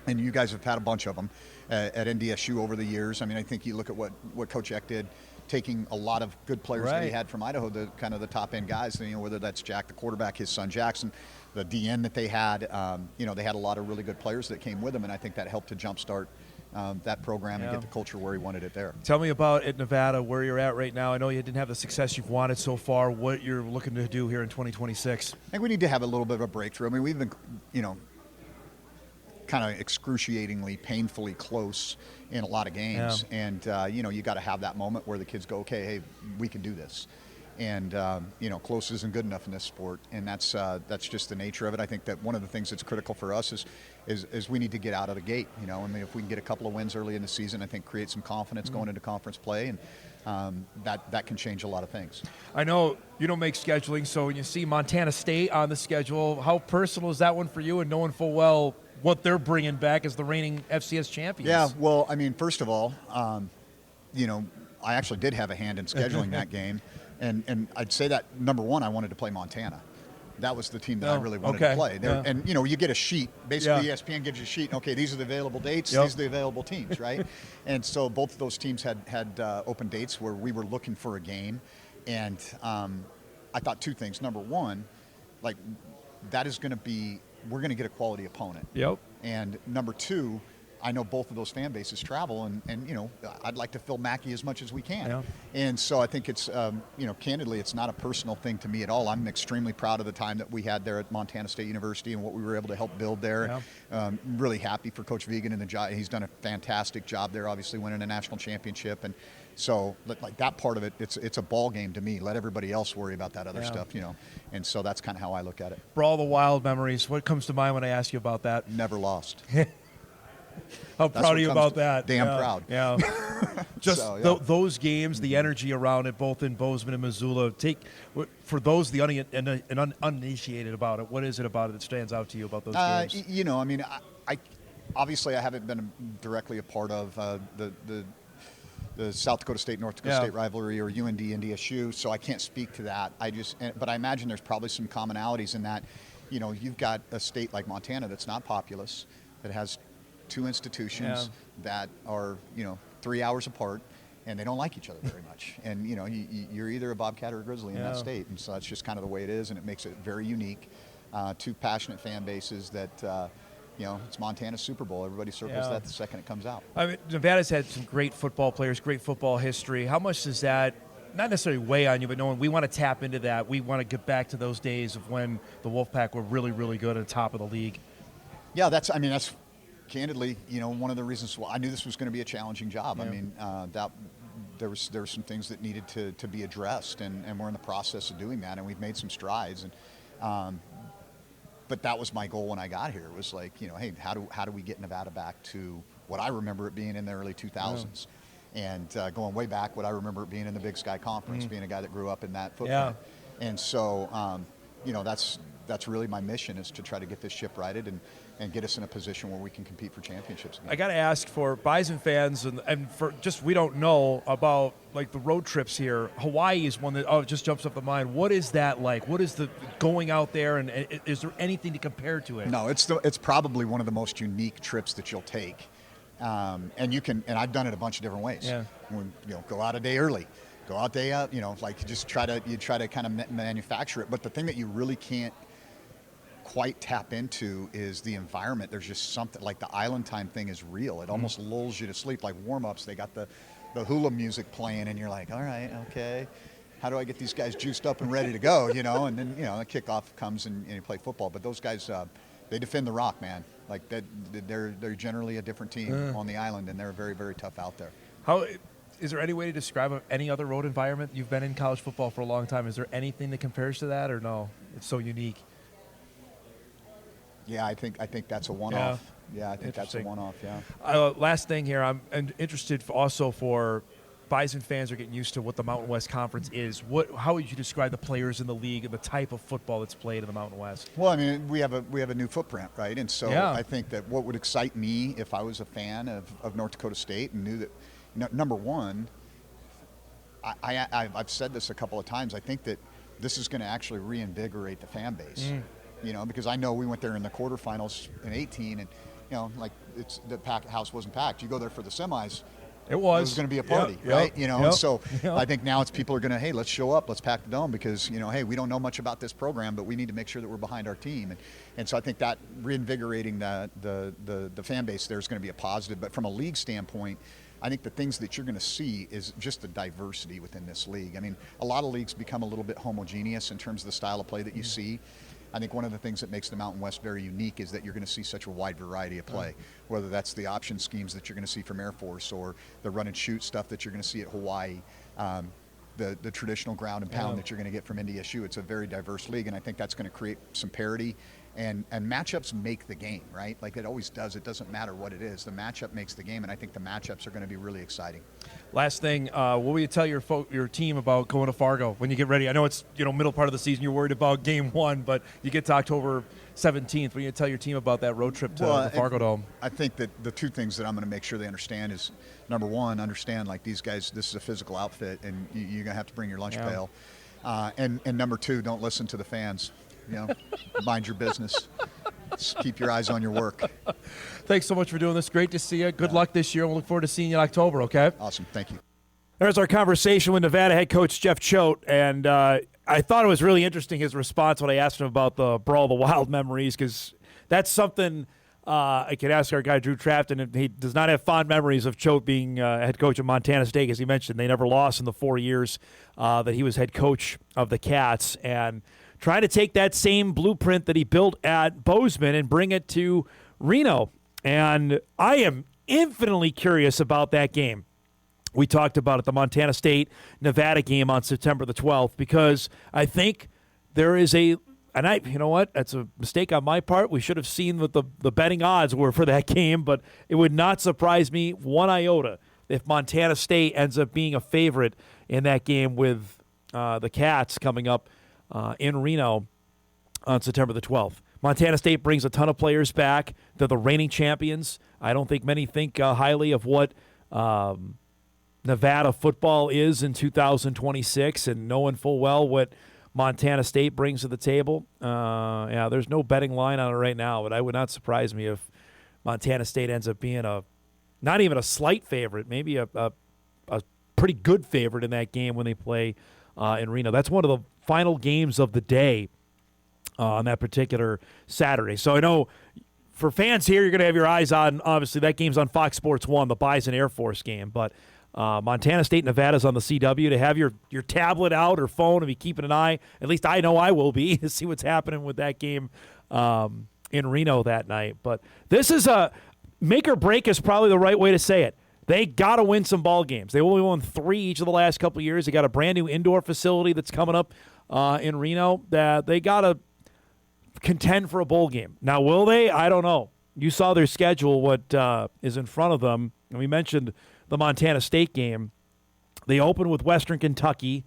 Speaker 11: and you guys have had a bunch of them at NDSU over the years. I mean, I think you look at what Coach Eck did, taking a lot of good players that he had from Idaho, the kind of the top end guys, whether that's Jack, the quarterback, his son Jackson, the DN that they had, they had a lot of really good players that came with them, and I think that helped to jumpstart that program and get the culture where he wanted it there.
Speaker 3: Tell me about at Nevada, where you're at right now. I know you didn't have the success you've wanted so far, what you're looking to do here in 2026.
Speaker 11: I think we need to have a little bit of a breakthrough. I mean, we've been, kind of excruciatingly, painfully close in a lot of games. And, you got to have that moment where the kids go, okay, hey, we can do this. And, close isn't good enough in this sport. And that's just the nature of it. I think that one of the things that's critical for us is we need to get out of the gate. If we can get a couple of wins early in the season, I think create some confidence going into conference play. And that can change a lot of things.
Speaker 3: I know you don't make scheduling, so when you see Montana State on the schedule, how personal is that one for you, and knowing full well what they're bringing back as the reigning FCS champions?
Speaker 11: Yeah, well, I mean, first of all, I actually did have a hand in scheduling that game. And I'd say that, number one, I wanted to play Montana. That was the team that I really wanted to play. And, you get a sheet. Basically, ESPN gives you a sheet. Okay, these are the available dates. These are the available teams, right? And so both of those teams had open dates where we were looking for a game. And I thought 2 things. Number one, that is going to be – we're going to get a quality opponent.
Speaker 3: Yep.
Speaker 11: And number 2, I know both of those fan bases travel, and I'd like to fill Mackey as much as we can.
Speaker 3: Yeah.
Speaker 11: And so I think it's, candidly, it's not a personal thing to me at all. I'm extremely proud of the time that we had there at Montana State University and what we were able to help build there. Yeah. Really happy for Coach Vegan and the job. He's done a fantastic job there, obviously winning a national championship. And so, that part of it, it's a ball game to me. Let everybody else worry about that other stuff, And so that's kind of how I look at it.
Speaker 3: For all the wild memories, what comes to mind when I ask you about that?
Speaker 11: Never lost.
Speaker 3: How proud are you about that?
Speaker 11: Damn proud.
Speaker 3: Yeah. Just those games, the energy around it, both in Bozeman and Missoula. For those the uninitiated about it, what is it about it that stands out to you about those games?
Speaker 11: I obviously I haven't been directly a part of the South Dakota State North Dakota State rivalry or UND NDSU, so I can't speak to that. But I imagine there's probably some commonalities in that. You've got a state like Montana that's not populous, that has 2 institutions that are 3 hours apart, and they don't like each other very much. And you're either a Bobcat or a Grizzly in that state, and so that's just kind of the way it is, and it makes it very unique. 2 passionate fan bases that it's Montana's Super Bowl. Everybody circles that the second it comes out.
Speaker 3: I mean, Nevada's had some great football players, great football history. How much does that not necessarily weigh on you, but knowing we want to tap into that, we want to get back to those days of when the Wolfpack were really, really good at the top of the league?
Speaker 11: Yeah, that's candidly, one of the reasons why I knew this was going to be a challenging job. Yeah. I mean, there were some things that needed to be addressed, and we're in the process of doing that, and we've made some strides. And but that was my goal when I got here. It was like, hey, how do we get Nevada back to what I remember it being in the early 2000s, and going way back, what I remember it being in the Big Sky Conference, being a guy that grew up in that footprint. And so that's really my mission, is to try to get this ship righted and get us in a position where we can compete for championships again.
Speaker 3: I got to ask, for Bison fans and for just, we don't know about like the road trips here. Hawaii is one that just jumps up the mind. What is that like? What is the going out there, and is there anything to compare to it?
Speaker 11: No, it's probably one of the most unique trips that you'll take, and I've done it a bunch of different ways.
Speaker 3: Yeah.
Speaker 11: Go out a day early, go out day out. Like you just try to kind of manufacture it. But the thing that you really can't quite tap into is the environment. There's just something like the island time thing is real. It almost lulls you to sleep. Like warm-ups, they got the hula music playing, and you're like, all right, okay, how do I get these guys juiced up and ready to go? And then the kickoff comes and you play football. But those guys, they defend the rock, man. Like they're generally a different team on the island, and they're very, very tough out there.
Speaker 3: How is there any way to describe any other road environment? You've been in college football for a long time. Is there anything that compares to that, or no? It's so unique.
Speaker 11: Yeah, I think that's a one-off. Yeah, I think that's a one-off. Yeah.
Speaker 3: Last thing here, I'm interested also for Bison fans are getting used to what the Mountain West Conference is. How would you describe the players in the league and the type of football that's played in the Mountain West?
Speaker 11: Well, I mean, we have a new footprint, right? And so I think that what would excite me if I was a fan of North Dakota State and knew that, number one, I've said this a couple of times. I think that this is going to actually reinvigorate the fan base. Because I know we went there in the quarterfinals in 2018, and the house wasn't packed. You go there for the semis, it was going to be a party, right? And so I think now it's people are going to, hey, let's show up, let's pack the dome, because hey, we don't know much about this program, but we need to make sure that we're behind our team, and so I think that reinvigorating the fan base there is going to be a positive. But from a league standpoint, I think the things that you're going to see is just the diversity within this league. I mean, a lot of leagues become a little bit homogeneous in terms of the style of play that you see. I think one of the things that makes the Mountain West very unique is that you're going to see such a wide variety of play, whether that's the option schemes that you're going to see from Air Force, or the run and shoot stuff that you're going to see at Hawaii, the traditional ground and pound that you're going to get from NDSU. It's a very diverse league, and I think that's going to create some parity. And matchups make the game, right? Like it always does. It doesn't matter what it is. The matchup makes the game, and I think the matchups are going to be really exciting.
Speaker 3: Last thing, what will you tell your team about going to Fargo when you get ready? I know it's middle part of the season. You're worried about game one, but you get to October 17th. What are you going to tell your team about that road trip to the Fargo Dome?
Speaker 11: I think that the two things that I'm going to make sure they understand is, number one, understand like these guys, this is a physical outfit, and you're going to have to bring your lunch pail. And number two, don't listen to the fans. Mind your business. Just keep your eyes on your work.
Speaker 3: Thanks so much for doing this. Great to see you. Good luck this year. We'll look forward to seeing you in October, okay?
Speaker 11: Awesome. Thank you.
Speaker 1: There's our conversation with Nevada head coach Jeff Choate, and I thought it was really interesting, his response when I asked him about the Brawl of the Wild memories, because that's something I could ask our guy Drew Trafton, and he does not have fond memories of Choate being head coach of Montana State. As he mentioned, they never lost in the 4 years that he was head coach of the Cats, and trying to take that same blueprint that he built at Bozeman and bring it to Reno. And I am infinitely curious about that game. We talked about it, the Montana State-Nevada game on September the 12th, because I think there is you know what? That's a mistake on my part. We should have seen what the betting odds were for that game, but it would not surprise me one iota if Montana State ends up being a favorite in that game with the Cats coming up in Reno on September the 12th. Montana State brings a ton of players back. They're the reigning champions. I don't think many think highly of what Nevada football is in 2026, and knowing full well what Montana State brings to the table. There's no betting line on it right now, but I would not surprise me if Montana State ends up being not even a slight favorite, maybe a pretty good favorite in that game when they play in Reno. That's one of the final games of the day on that particular Saturday. So I know for fans here, you're going to have your eyes on, obviously, that game's on Fox Sports 1, the Bison Air Force game. But Montana State, Nevada's on the CW. To have your tablet out or phone and be keeping an eye, at least I know I will be, to see what's happening with that game in Reno that night. But this is a make or break is probably the right way to say it. They got to win some ball games. They only won 3 each of the last couple of years. They got a brand new indoor facility that's coming up in Reno that they got to contend for a bowl game. Now, will they? I don't know. You saw their schedule, what is in front of them. And we mentioned the Montana State game. They open with Western Kentucky,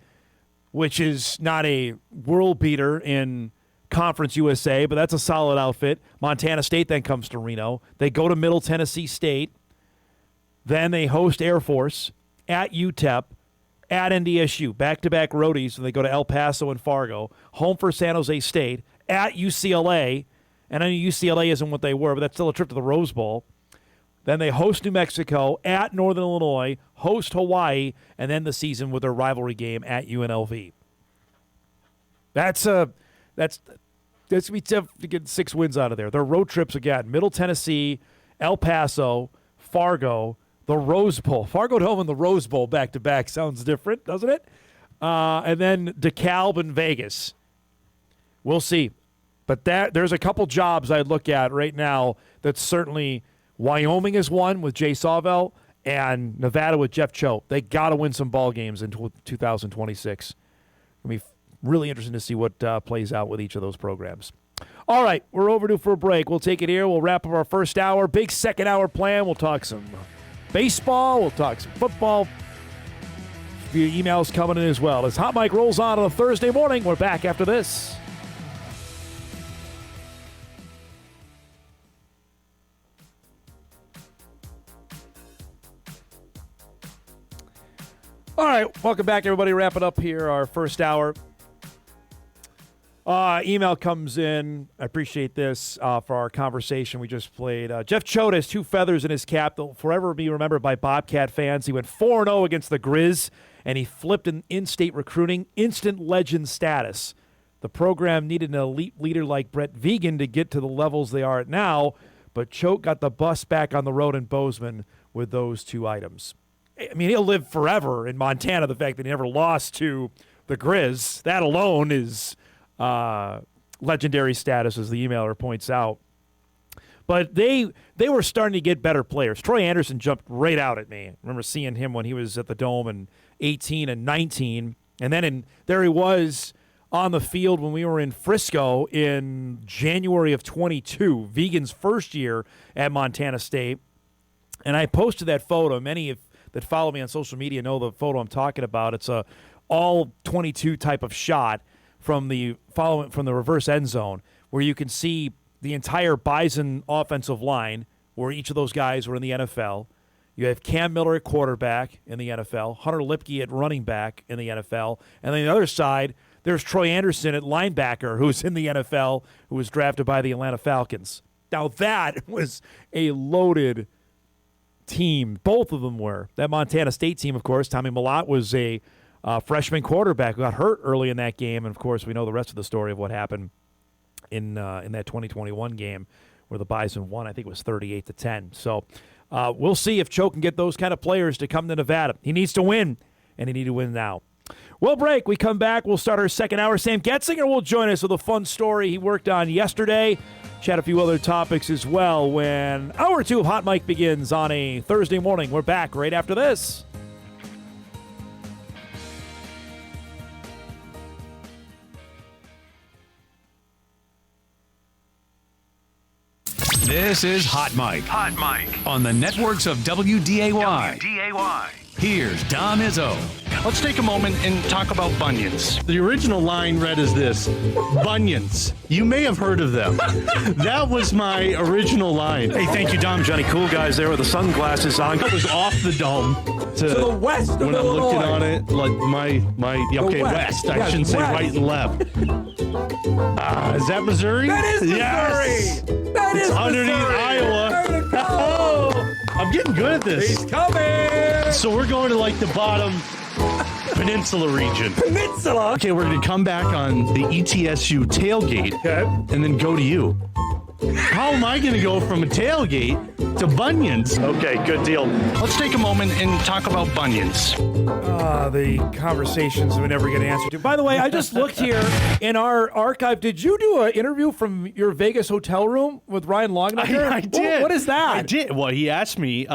Speaker 1: which is not a world beater in Conference USA, but that's a solid outfit. Montana State then comes to Reno. They go to Middle Tennessee State. Then they host Air Force at UTEP, at NDSU. Back-to-back roadies, so they go to El Paso and Fargo. Home for San Jose State, at UCLA. And I know UCLA isn't what they were, but that's still a trip to the Rose Bowl. Then they host New Mexico, at Northern Illinois, host Hawaii, and then the season with their rivalry game at UNLV. That's going to be tough to get 6 wins out of there. Their road trips again: Middle Tennessee, El Paso, Fargo, the Rose Bowl. Fargo at home and the Rose Bowl back-to-back sounds different, doesn't it? And then DeKalb and Vegas. We'll see. But there's a couple jobs I'd look at right now that certainly Wyoming is one with Jay Sawvell, and Nevada with Jeff Choate. They got to win some ball games in 2026. It'll be really interesting to see what plays out with each of those programs. All right, we're overdue for a break. We'll take it here. We'll wrap up our first hour. Big second hour plan. We'll talk some baseball. We'll talk some football. A few emails coming in as well. As Hot Mike rolls on a Thursday morning, we're back after this. All right, welcome back, everybody. Wrapping up here our first hour. Email comes in. I appreciate this for our conversation we just played. Jeff Choate has 2 feathers in his cap that will forever be remembered by Bobcat fans. He went 4-0 against the Grizz, and he flipped an in-state recruiting, instant legend status. The program needed an elite leader like Brett Vegan to get to the levels they are at now, but Choate got the bus back on the road in Bozeman with those 2 items. I mean, he'll live forever in Montana, the fact that he never lost to the Grizz. That alone is legendary status, as the emailer points out. But they were starting to get better players. Troy Anderson jumped right out at me. I remember seeing him when he was at the Dome in 18 and 19. And then there he was on the field when we were in Frisco in January of 22, Vegan's first year at Montana State. And I posted that photo. Many that follow me on social media know the photo I'm talking about. It's a all 22 type of shot from the reverse end zone, where you can see the entire Bison offensive line, where each of those guys were in the NFL. You have Cam Miller at quarterback in the NFL, Hunter Lipke at running back in the NFL, and then the other side, there's Troy Anderson at linebacker, who's in the NFL, who was drafted by the Atlanta Falcons. Now that was a loaded team. Both of them were. That Montana State team, of course, Tommy Mellott was a freshman quarterback who got hurt early in that game, and of course we know the rest of the story of what happened in that 2021 game where the Bison won. I think it was 38-10. So we'll see if Choate can get those kind of players to come to Nevada. He needs to win, and he needs to win now. We'll break. We come back. We'll start our second hour. Sam Goetzinger will join us with a fun story he worked on yesterday. Chat a few other topics as well when hour 2 of Hot Mike begins on a Thursday morning. We're back right after this.
Speaker 2: This is Hot Mike. Hot Mike. On the networks of WDAY. Here's Dom Izzo.
Speaker 12: Let's take a moment and talk about bunions. The original line read as this: Bunions. You may have heard of them. That was my original line.
Speaker 9: Hey, thank you, Dom. Johnny Cool Guys there with the sunglasses on.
Speaker 12: That was off the dome.
Speaker 1: To the west of
Speaker 12: when
Speaker 1: Illinois.
Speaker 12: I'm looking on it, like west. I shouldn't say right and left. Is that Missouri?
Speaker 1: That is Missouri.
Speaker 12: Yes.
Speaker 1: That is
Speaker 12: it's underneath
Speaker 1: Missouri.
Speaker 12: Iowa. Oh, I'm getting good at this.
Speaker 1: He's coming.
Speaker 12: So we're going to like the bottom peninsula region.
Speaker 1: Peninsula.
Speaker 12: Okay, we're going to come back on the ETSU tailgate and then go to you. How am I going to go from a tailgate to bunions?
Speaker 9: Okay, good deal.
Speaker 12: Let's take a moment and talk about bunions.
Speaker 1: The conversations we never get an answer to. By the way, I just looked here in our archive. Did you do an interview from your Vegas hotel room with Ryan Longnecker?
Speaker 12: I did.
Speaker 1: What is that?
Speaker 12: I did. Well, he asked me,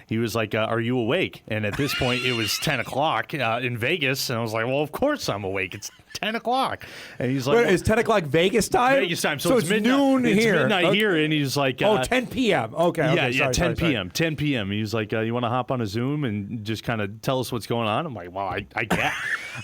Speaker 12: he was like, are you awake? And at this point, it was 10 o'clock in Vegas. And I was like, well, of course I'm awake. It's 10 o'clock. And he's like,
Speaker 1: Wait, is 10 o'clock Vegas time?
Speaker 12: Vegas time. So it's midnight,
Speaker 1: noon here.
Speaker 12: It's midnight here. And he's like,
Speaker 1: 10 p.m. Okay.
Speaker 12: Yeah,
Speaker 1: sorry,
Speaker 12: 10 p.m. 10 p.m. He was like, you want to hop on a Zoom and just kind of tell us what's going on? I'm like, well, I guess.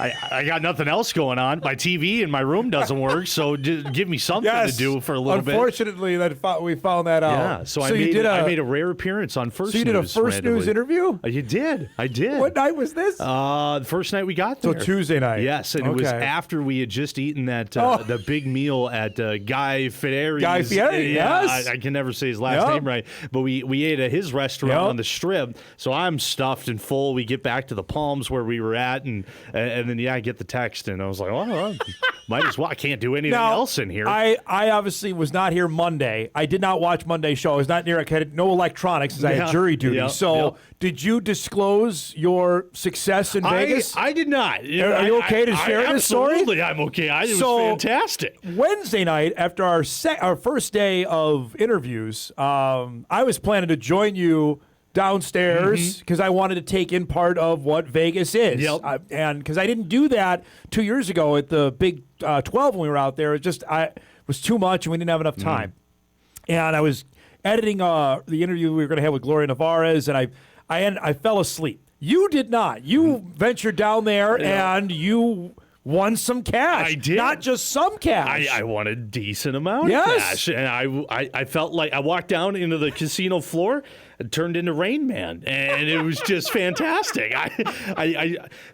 Speaker 12: I got nothing else going on. My TV in my room doesn't work, so just give me something to do for a little bit.
Speaker 3: Unfortunately, we found that out.
Speaker 12: Yeah, so I made a rare appearance on First News.
Speaker 3: So you did a First News interview?
Speaker 12: You did. I did.
Speaker 3: What night was this?
Speaker 12: The first night we got there.
Speaker 3: So Tuesday night.
Speaker 12: Yes, and it was after we had just eaten that the big meal at Guy Fieri's.
Speaker 3: Guy Fieri, yes.
Speaker 12: I can never say his last name right, but we ate at his restaurant on the Strip. So I'm stuffed and full. We get back to the Palms where we were at, and then I get the text, and I was like, oh, might as well. I can't do anything else in here.
Speaker 3: I obviously was not here Monday. I did not watch Monday's show. I was not near. I had no electronics because I had jury duty. Did you disclose your success in Vegas?
Speaker 12: I did not.
Speaker 3: Are you okay to share this story?
Speaker 12: Absolutely, I'm okay. It was fantastic.
Speaker 3: Wednesday night, after our first day of interviews, I was planning to join you downstairs because I wanted to take in part of what Vegas is.
Speaker 12: Yep.
Speaker 3: And because I didn't do that 2 years ago at the Big 12 when we were out there. It was too much and we didn't have enough time. And I was editing the interview we were going to have with Gloria Nevarez, and I fell asleep. You did not. You ventured down there and you won some cash.
Speaker 12: I did.
Speaker 3: Not just some cash.
Speaker 12: I won a decent amount of cash. And I felt like I walked down into the casino floor and turned into Rain Man. And it was just fantastic.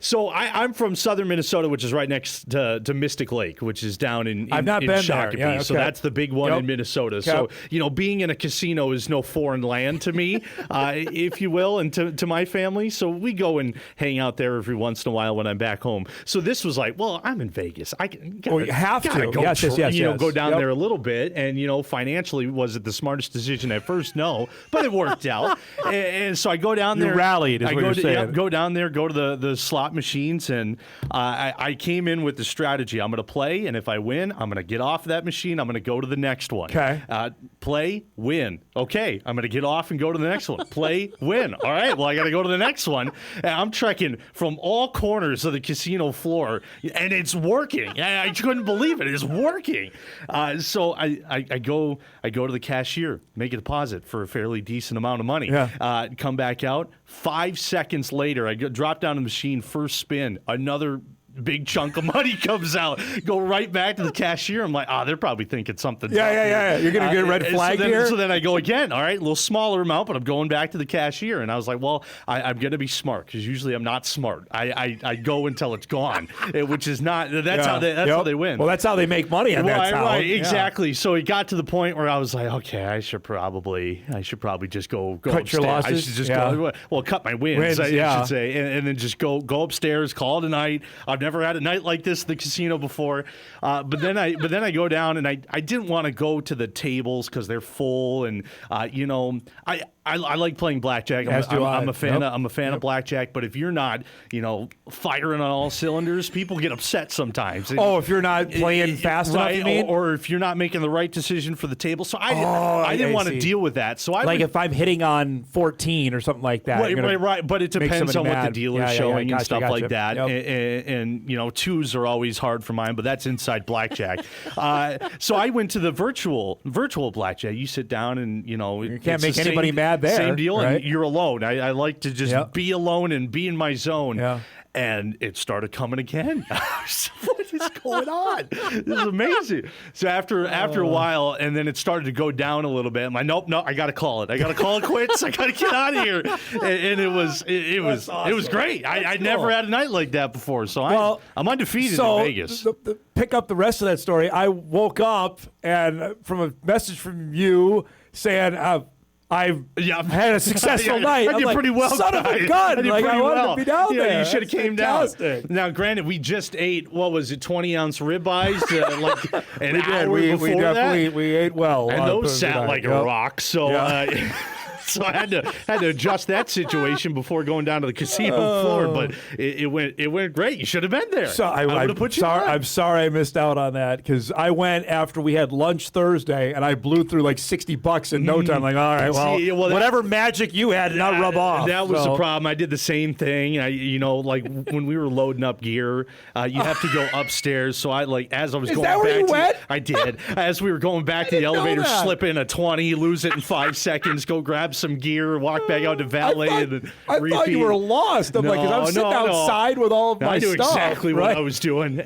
Speaker 12: So I'm from southern Minnesota, which is right next to Mystic Lake, which is down in
Speaker 3: I've not been
Speaker 12: Shakopee.
Speaker 3: there. Yeah, okay.
Speaker 12: So that's the big one in Minnesota. So, being in a casino is no foreign land to me, if you will, and to my family. So we go and hang out there every once in a while when I'm back home. So this was like, well, I'm in Vegas.
Speaker 3: You have to.
Speaker 12: Go
Speaker 3: yes.
Speaker 12: Go down there a little bit. And, financially, was it the smartest decision at first? No. But it worked out. And so I go down there.
Speaker 3: You rallied, is what you're saying.
Speaker 12: Go down there, go to the slot machines. And I came in with the strategy. I'm going to play. And if I win, I'm going to get off that machine. I'm going to go to the next one.
Speaker 3: Okay.
Speaker 12: Play, win. Okay. I'm going to get off and go to the next one. Play, win. All right. Well, I got to go to the next one. And I'm trekking from all corners of the casino floor. And it's working. I couldn't believe it. It's working. So I go to the cashier, make a deposit for a fairly decent amount of money.
Speaker 3: Yeah.
Speaker 12: Come back out. 5 seconds later, I drop down the machine, first spin, another big chunk of money comes out. Go right back to the cashier. I'm like, they're probably thinking something's up here.
Speaker 3: You're going to get a red flag here?
Speaker 12: So then I go again. All right, a little smaller amount, but I'm going back to the cashier. And I was like, well, I'm going to be smart because usually I'm not smart. I go until it's gone, which is not. That's how they win.
Speaker 3: Well, that's how they make money on that sound.
Speaker 12: Right, exactly. So it got to the point where I was like, okay, I should probably just go
Speaker 3: cut
Speaker 12: upstairs.
Speaker 3: your losses.
Speaker 12: I should just go. Cut my wins. I should say, and then just go upstairs, call it a night. I've never had a night like this at the casino before, but then I go down and I didn't want to go to the tables because they're full, and I like playing blackjack. I'm a fan of blackjack, but if you're not firing on all cylinders, people get upset sometimes.
Speaker 3: If you're not playing fast enough, you mean?
Speaker 12: Or if you're not making the right decision for the table. So I didn't want to deal with that. So if I'm
Speaker 3: hitting on 14 or something like that,
Speaker 12: right. But it depends on what the dealer's showing and stuff like that.
Speaker 3: Yep.
Speaker 12: And twos are always hard for mine, but that's inside blackjack. So I went to the virtual blackjack. You sit down and
Speaker 3: you can't make anybody mad there.
Speaker 12: Same deal,
Speaker 3: right?
Speaker 12: and you're alone. I like to just be alone and be in my zone.
Speaker 3: Yeah.
Speaker 12: And it started coming again. What is going on? This is amazing. So after a while, and then it started to go down a little bit. I'm like, nope, I got to call it. I got to call it quits. I got to get out of here. And it was great. I never had a night like that before. So I'm undefeated in Vegas.
Speaker 3: Pick up the rest of that story. I woke up and from a message from you saying, I've had a successful night.
Speaker 12: I did pretty well.
Speaker 3: Son of a gun! I wanted to be down there.
Speaker 12: You should have came down. Now, granted, we just ate 20-ounce ribeyes an hour before that.
Speaker 3: We ate well,
Speaker 12: and those sat like a rock. So. So I had to adjust that situation before going down to the casino floor, but it went great. You should have been there.
Speaker 3: So I would have put you on. I'm sorry I missed out on that because I went after we had lunch Thursday and I blew through like $60 in no time. Like, all right, well whatever magic you had did not rub off.
Speaker 12: That was the problem. I did the same thing. Like when we were loading up gear, you have to go upstairs. So as I was going back,
Speaker 3: where you went?
Speaker 12: I did. As we were going back to the elevator, slip in a 20, lose it in 5 seconds, go grab some gear, walk back out to valet, and
Speaker 3: I thought you were lost. I'm like, 'cause I'm sitting outside with all of my
Speaker 12: I knew
Speaker 3: stuff.
Speaker 12: exactly
Speaker 3: right?
Speaker 12: what I was doing.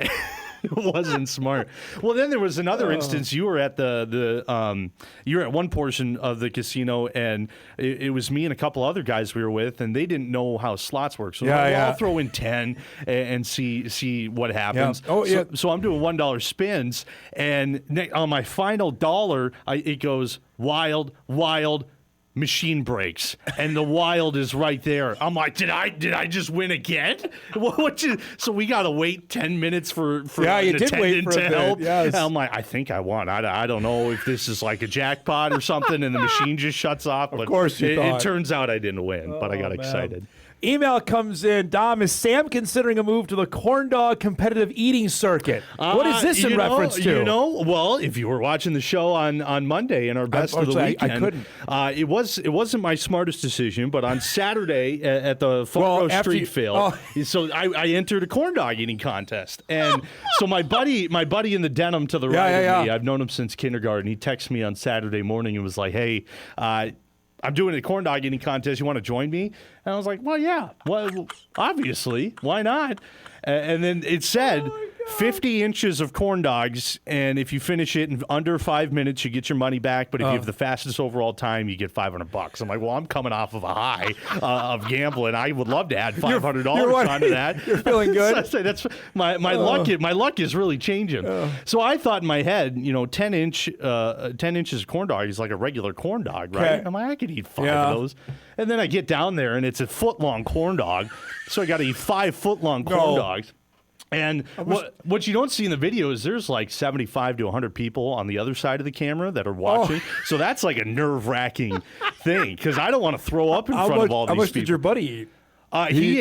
Speaker 12: It wasn't smart. Well, then there was another instance. You were at you were at one portion of the casino, and it was me and a couple other guys we were with, and they didn't know how slots work. So I'll throw in 10 and see what happens.
Speaker 3: Yeah. Oh, yeah.
Speaker 12: So I'm doing $1 spins, and on my final dollar, it goes wild. Machine breaks, and the wild is right there. I'm like, did I just win again? So we got to wait 10 minutes for
Speaker 3: you
Speaker 12: an
Speaker 3: did wait for
Speaker 12: attendant to help.
Speaker 3: Yes.
Speaker 12: And I'm like, I think I won. I don't know if this is like a jackpot or something, and the machine just shuts off. But
Speaker 3: of course
Speaker 12: it turns out I didn't win, but I got excited.
Speaker 3: Email comes in. Dom, is Sam considering a move to the corn dog competitive eating circuit? What is this in reference to?
Speaker 12: Well, if you were watching the show on Monday in our best of the weekend,
Speaker 3: I couldn't.
Speaker 12: It wasn't my smartest decision, but on Saturday at the Fargo Street Field, so I entered a corn dog eating contest, and so my buddy in the denim to the right of me, I've known him since kindergarten. He texted me on Saturday morning and was like, "Hey, I'm doing a corn dog eating contest. You want to join me?" And I was like, well, yeah. Well, obviously. Why not? And then it said 50 inches of corn dogs, and if you finish it in under 5 minutes, you get your money back. But if you have the fastest overall time, you get $500. I'm like, well, I'm coming off of a high of gambling. I would love to add $500 onto that.
Speaker 3: You're feeling good.
Speaker 12: So I say that's my luck. My luck is really changing. So I thought in my head, 10 inches of corn dog is like a regular corn dog, right?
Speaker 3: Okay.
Speaker 12: I'm like, I could eat 5 of those. And then I get down there, and it's a foot-long corn dog. So I got to eat 5 foot-long corn dogs. And what you don't see in the video is there's like 75 to 100 people on the other side of the camera that are watching. So that's like a nerve-wracking thing because I don't want to throw up in front of all these people.
Speaker 3: How much did your buddy eat?
Speaker 12: He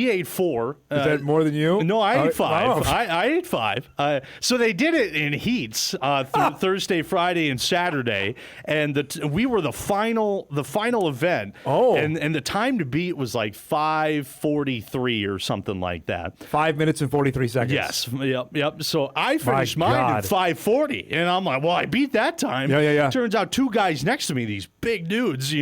Speaker 12: ate 4.
Speaker 3: Is that more than you?
Speaker 12: No, I ate 5.
Speaker 3: Oh.
Speaker 12: I ate 5. So they did it in heats Thursday, Friday, and Saturday, and we were the final event.
Speaker 3: Oh,
Speaker 12: and the time to beat was like 5:43 or something like that.
Speaker 3: 5 minutes and 43 seconds.
Speaker 12: Yes. Yep. So I finished mine at 5:40, and I'm like, well, I beat that time.
Speaker 3: Yeah.
Speaker 12: Turns out 2 guys next to me, these big dudes,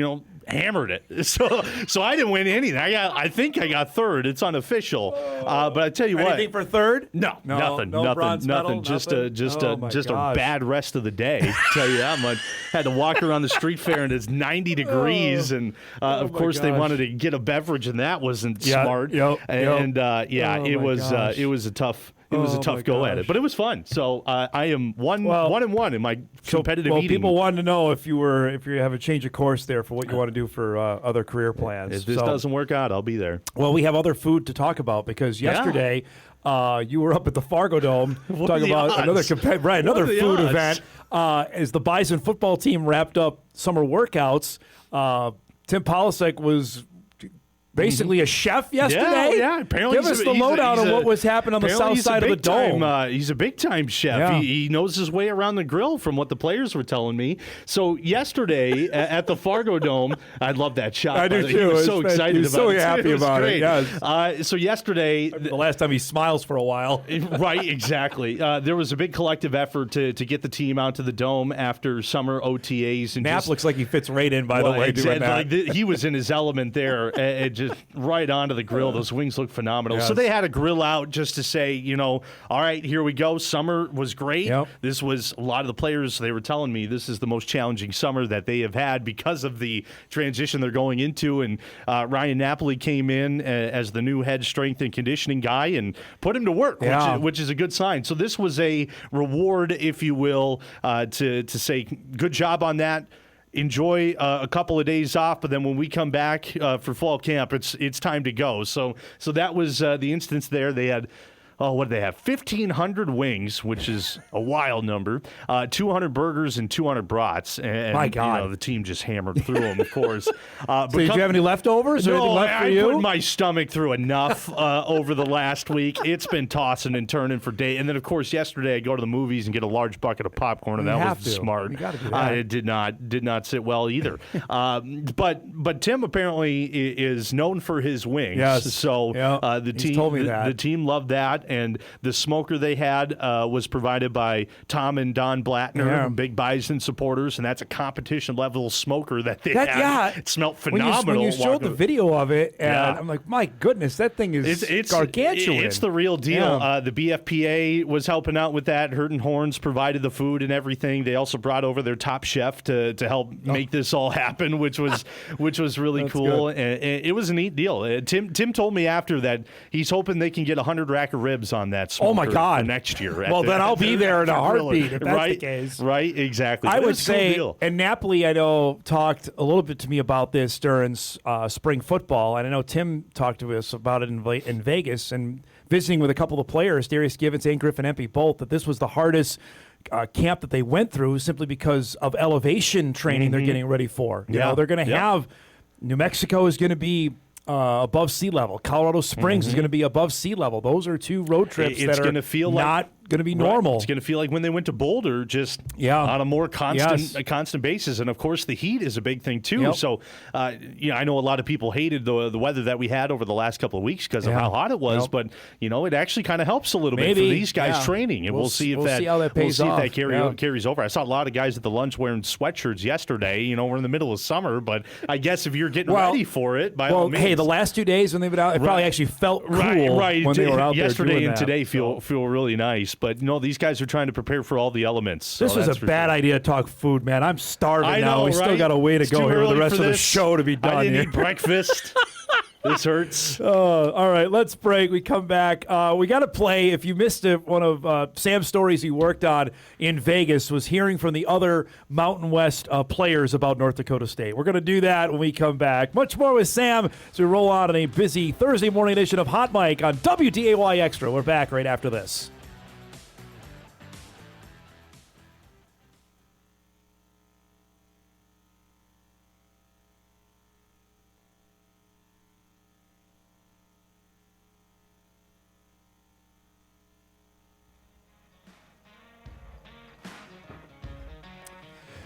Speaker 12: hammered it. So I didn't win anything. I think I got 3rd. It's unofficial. But I tell you what.
Speaker 3: Anything for 3rd?
Speaker 12: No, nothing.
Speaker 3: Bronze medal,
Speaker 12: Just
Speaker 3: nothing?
Speaker 12: a bad rest of the day. I tell you that much. Had to walk around the street fair and it's 90 degrees, and of course they wanted to get a beverage, and that wasn't smart. It was a tough. It was a tough go at it, but it was fun. So I am one and one in my competitive eating.
Speaker 3: People wanted to know if you have a change of course there for what you want to do for other career plans.
Speaker 12: If this doesn't work out, I'll be there.
Speaker 3: Well, we have other food to talk about because yesterday you were up at the Fargo Dome talking about another food event. As the Bison football team wrapped up summer workouts, Tim Polasek was basically a chef yesterday.
Speaker 12: Yeah. Apparently,
Speaker 3: give us the lowdown on what was happening on the south side of the dome.
Speaker 12: He's a big-time chef.
Speaker 3: Yeah.
Speaker 12: He knows his way around the grill, from what the players were telling me. So yesterday at the Fargo Dome, I love that shot.
Speaker 3: I do too.
Speaker 12: He was so excited about it.
Speaker 3: So happy about
Speaker 12: great.
Speaker 3: it. Yes.
Speaker 12: So yesterday,
Speaker 3: the last time he smiles for a while.
Speaker 12: Right. Exactly. There was a big collective effort to get the team out to the dome after summer OTAs. And
Speaker 3: Knapp looks like he fits right in. By the way, doing that.
Speaker 12: He was in his element there. Just right onto the grill. Those wings look phenomenal.
Speaker 3: Yes.
Speaker 12: So they had a grill out just to say, all right, here we go. Summer was great.
Speaker 3: Yep.
Speaker 12: This was a lot of the players, they were telling me this is the most challenging summer that they have had because of the transition they're going into. And Ryan Napoli came in as the new head strength and conditioning guy and put him to work, which is a good sign. So this was a reward, if you will, to say good job on that. Enjoy a couple of days off, but then when we come back for fall camp, it's time to go. So that was the instance there. They had, what did they have? 1,500 wings, which is a wild number. 200 burgers and 200 brats. And,
Speaker 3: my God,
Speaker 12: the team just hammered through them, of course.
Speaker 3: So did you have any leftovers? Or anything left for you?
Speaker 12: I put my stomach through enough over the last week. It's been tossing and turning for days. And then, of course, yesterday I go to the movies and get a large bucket of popcorn, and that was smart.
Speaker 3: You got to do that.
Speaker 12: It did not sit well either. But Tim apparently is known for his wings.
Speaker 3: Yes.
Speaker 12: So
Speaker 3: the
Speaker 12: team told me that. The team loved that. and the smoker they had was provided by Tom and Don Blattner, big Bison supporters, and that's a competition-level smoker that they had.
Speaker 3: Yeah.
Speaker 12: It smelled phenomenal.
Speaker 3: When you showed the video of it, and I'm like, my goodness, that thing is gargantuan.
Speaker 12: It's the real deal. The BFPA was helping out with that. Hurt and Horns provided the food and everything. They also brought over their top chef to help make this all happen, which was really cool. And it was a neat deal. Tim told me after that he's hoping they can get 100 rack of ribs on that smoker.
Speaker 3: Oh my God!
Speaker 12: For next year.
Speaker 3: Well, then I'll be there in a heartbeat if that's the case.
Speaker 12: Right, exactly.
Speaker 3: I would say, and Napoli, I know, talked a little bit to me about this during spring football, and I know Tim talked to us about it in Vegas and visiting with a couple of players, Darius Givens and Griffin Empey both, that this was the hardest camp that they went through simply because of elevation training they're getting ready for. You know, they're going to have New Mexico is going to be above sea level. Colorado Springs is going to be above sea level. Those are two road trips that are going to feel not going to be normal.
Speaker 12: It's going to feel like when they went to Boulder, just on a more constant basis. And of course, the heat is a big thing too. So, I know a lot of people hated the weather that we had over the last couple of weeks because of how hot it was. But it actually kind of helps a little bit for these guys training, and we'll see if that carries over. I saw a lot of guys at the lunch wearing sweatshirts yesterday. We're in the middle of summer, but I guess if you're getting ready for it, by all means.
Speaker 3: Hey, the last 2 days when they've been out, it probably actually felt cool when they were out there
Speaker 12: yesterday
Speaker 3: doing
Speaker 12: and
Speaker 3: that.
Speaker 12: today feel really nice. But these guys are trying to prepare for all the elements.
Speaker 3: This was a bad idea to talk food, man. I'm starving now. We still got a way to go here. The rest of the show to be done.
Speaker 12: I didn't eat breakfast. This hurts.
Speaker 3: All right, let's break. We come back. We got to play. If you missed it, one of Sam's stories he worked on in Vegas was hearing from the other Mountain West players about North Dakota State. We're going to do that when we come back. Much more with Sam as we roll on a busy Thursday morning edition of Hot Mic on WDAY Extra. We're back right after this.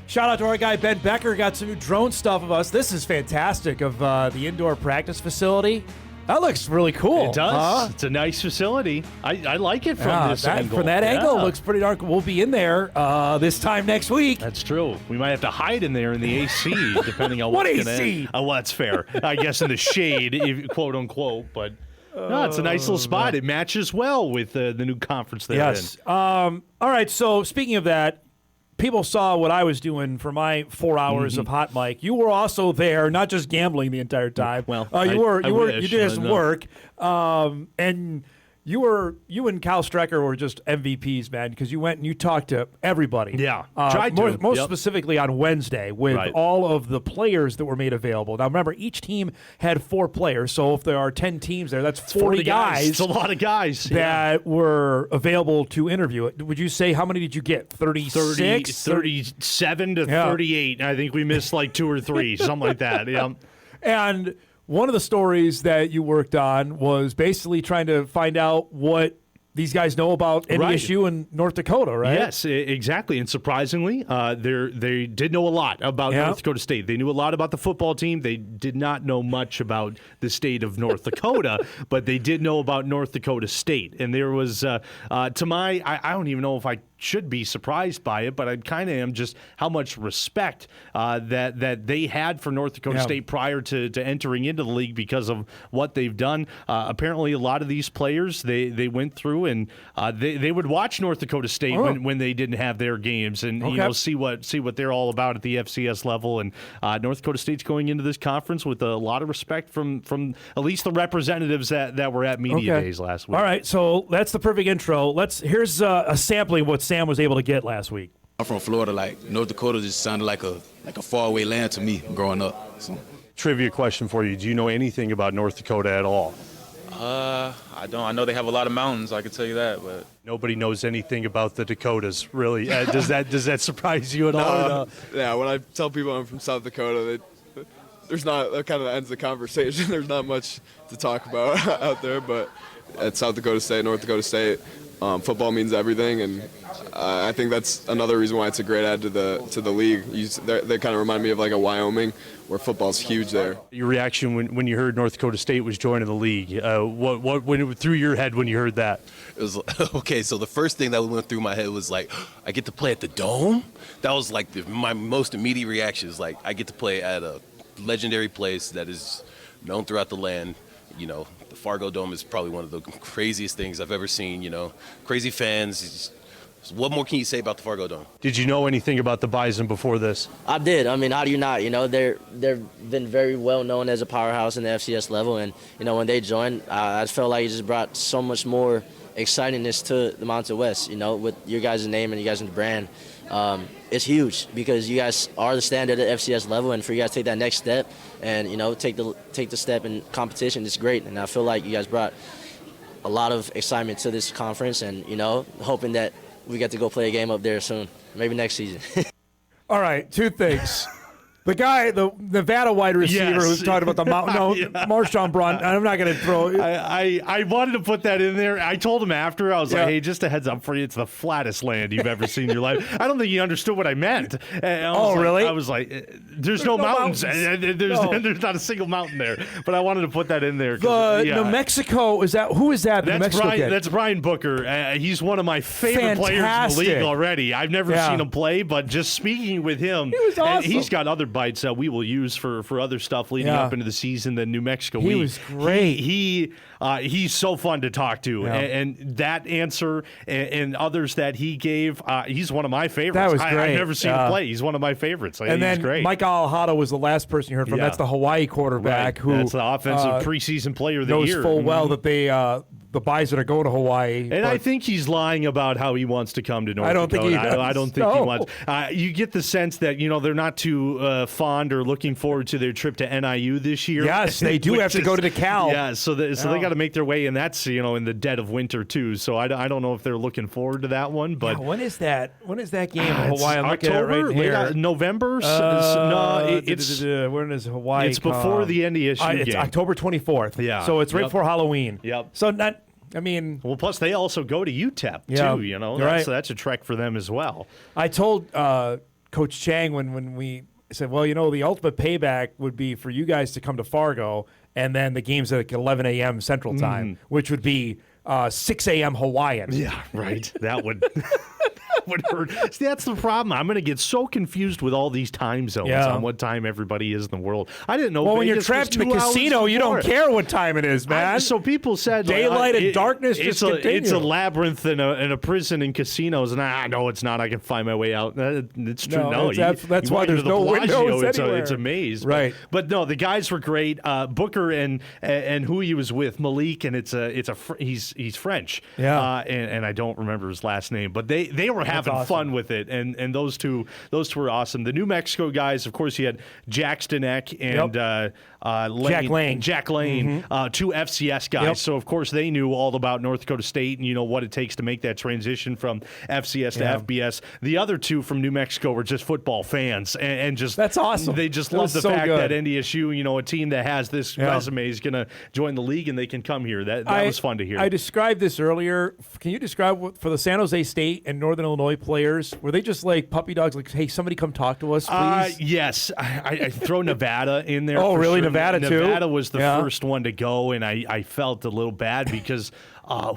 Speaker 3: Shout out to our guy Ben Becker, got some new drone stuff of us. This is fantastic of the indoor practice facility. That looks really cool.
Speaker 12: It does. It's a nice facility. I like it from this angle.
Speaker 3: From that angle, it looks pretty darn cool. We'll be in there this time next week.
Speaker 12: That's true. We might have to hide in there in the AC, depending on
Speaker 3: what
Speaker 12: what's
Speaker 3: AC?
Speaker 12: Well, that's fair. I guess in the shade, quote unquote. But no, it's a nice little spot. It matches well with the new conference they're in.
Speaker 3: All right. So speaking of that. People saw what I was doing for my 4 hours of Hot Mic. You were also there, not just gambling the entire time.
Speaker 12: Well,
Speaker 3: you did some work, and you and Kyle Strecker were just MVPs, man, because you went and you talked to everybody.
Speaker 12: Yeah,
Speaker 3: tried to. Most specifically on Wednesday with all of the players that were made available. Now remember, each team had 4 players, so if there are 10 teams there, that's 40 guys.
Speaker 12: It's a lot of guys
Speaker 3: that were available to interview. Would you say how many did you get? 36?
Speaker 12: 37 to 38. I think we missed like 2 or 3, something like that. Yeah,
Speaker 3: and. One of the stories that you worked on was basically trying to find out what these guys know about NDSU and North Dakota, right?
Speaker 12: Yes, exactly. And surprisingly, they did know a lot about North Dakota State. They knew a lot about the football team. They did not know much about the state of North Dakota, but they did know about North Dakota State. And there was, I don't even know if I should be surprised by it, but I kind of am just how much respect that they had for North Dakota State prior to entering into the league because of what they've done. Apparently, a lot of these players, they went through and they would watch North Dakota State when they didn't have their games and see what they're all about at the FCS level. And North Dakota State's going into this conference with a lot of respect from at least the representatives that were at media days last week.
Speaker 3: All right, so that's the perfect intro. Here's a sampling of what Sam was able to get last week.
Speaker 13: I'm from Florida. Like North Dakota just sounded like a faraway land to me growing up. So.
Speaker 12: Trivia question for you: do you know anything about North Dakota at all?
Speaker 14: I don't. I know they have a lot of mountains. I can tell you that, but
Speaker 12: nobody knows anything about the Dakotas. Really? Does that surprise you at all? No?
Speaker 15: Yeah. When I tell people I'm from South Dakota, there's not that kind of ends the conversation. There's not much to talk about out there. But at South Dakota State, North Dakota State. football means everything, and I think that's another reason why it's a great add to the league. They kind of remind me of like a Wyoming, where football's huge there.
Speaker 12: Your reaction when you heard North Dakota State was joining the league, what went through your head when you heard that?
Speaker 16: It was okay. So the first thing that went through my head was like, I get to play at the Dome. That was like my most immediate reaction. Is like, I get to play at a legendary place that is known throughout the land. You know, the Fargo Dome is probably one of the craziest things I've ever seen. You know, crazy fans. What more can you say about the Fargo Dome?
Speaker 12: Did you know anything about the Bison before this?
Speaker 17: I did. I mean, how do you not? You know, they've been very well known as a powerhouse in the FCS level, and you know, when they joined, I felt like it just brought so much more excitingness to the Mountain West. You know, with your guys' name and you guys' brand, it's huge because you guys are the standard at the FCS level, and for you guys to take that next step and you know take the step in competition, it's great. And I feel like you guys brought a lot of excitement to this conference, and you know, hoping that we get to go play a game up there soon, maybe next season.
Speaker 1: All right, two things. The guy, the Nevada wide receiver who's talking about the mountain, Marshawn Braun. I'm not going to throw.
Speaker 12: I wanted to put that in there. I told him after, I was like, hey, just a heads up for you, it's the flattest land you've ever seen in your life. I don't think he understood what I meant.
Speaker 1: Really?
Speaker 12: I was like, there's no mountains. There's not a single mountain there. But I wanted to put that in there.
Speaker 1: New Mexico, who is that?
Speaker 12: That's Brian Booker. He's one of my favorite players in the league already. I've never seen him play, but just speaking with him,
Speaker 1: he was awesome.
Speaker 12: He's got other bites that we will use for other stuff leading up into the season than New Mexico.
Speaker 1: He was great.
Speaker 12: He's so fun to talk to, and that answer and others that he gave, he's one of my favorites.
Speaker 1: That was great.
Speaker 12: I've never seen him play. He's one of my favorites.
Speaker 1: And then
Speaker 12: great.
Speaker 1: Mike Alejado was the last person you heard from. That's the Hawaii quarterback who
Speaker 12: that's the offensive preseason player of the year.
Speaker 1: Knows full well that the Bison are going to Hawaii.
Speaker 12: And I think he's lying about how he wants to come to North Dakota. I don't think he wants. You get the sense that they're not too fond or looking forward to their trip to NIU this year.
Speaker 1: Yes, they do have to go to DeKalb.
Speaker 12: Yeah, so they got to make their way, and that's in the dead of winter too. So I don't know if they're looking forward to that one. But
Speaker 1: when is that? When is that game in Hawaii? I'm looking
Speaker 12: October,
Speaker 1: at it right here.
Speaker 12: November.
Speaker 1: When is Hawaii?
Speaker 12: It's before the NDSU
Speaker 1: It's
Speaker 12: game.
Speaker 1: October 24th.
Speaker 12: Yeah,
Speaker 1: so it's right before Halloween.
Speaker 12: Yep.
Speaker 1: So not. I mean,
Speaker 12: well, plus they also go to UTEP too. That's a trek for them as well.
Speaker 1: I told Coach Chang when we said, well, the ultimate payback would be for you guys to come to Fargo, and then the game's at 11 a.m. Central Time, which would be 6 a.m. Hawaiian.
Speaker 12: Yeah, right. That would. Would hurt. See, that's the problem. I'm going to get so confused with all these time zones on what time everybody is in the world. I didn't know.
Speaker 1: Well,
Speaker 12: Vegas
Speaker 1: when you're trapped in the casino, you don't care what time it is, man.
Speaker 12: So people said
Speaker 1: daylight and darkness just continue.
Speaker 12: It's a labyrinth and a prison and casinos, and no, it's not. I can find my way out. It's true. No,
Speaker 1: that's why there's no windows anywhere.
Speaker 12: It's a maze.
Speaker 1: Right.
Speaker 12: But no, the guys were great. Booker and who he was with, Malik, and he's French.
Speaker 1: Yeah.
Speaker 12: And I don't remember his last name, but they were having fun with it, and those two were awesome. The New Mexico guys, of course, you had Jack Stanek and Jack Lane, two FCS guys.
Speaker 1: Yep.
Speaker 12: So of course they knew all about North Dakota State and what it takes to make that transition from FCS to FBS. The other two from New Mexico were just football fans, and just
Speaker 1: that's awesome.
Speaker 12: They just love the fact that NDSU, a team that has this resume, is going to join the league and they can come here. That was fun to hear.
Speaker 1: I described this earlier. Can you describe for the San Jose State and Northern Illinois players, were they just like puppy dogs, like, hey, somebody come talk to us, please?
Speaker 12: Yes. I throw Nevada in there.
Speaker 1: Oh, really?
Speaker 12: Sure.
Speaker 1: Nevada too?
Speaker 12: Nevada was the first one to go, and I felt a little bad because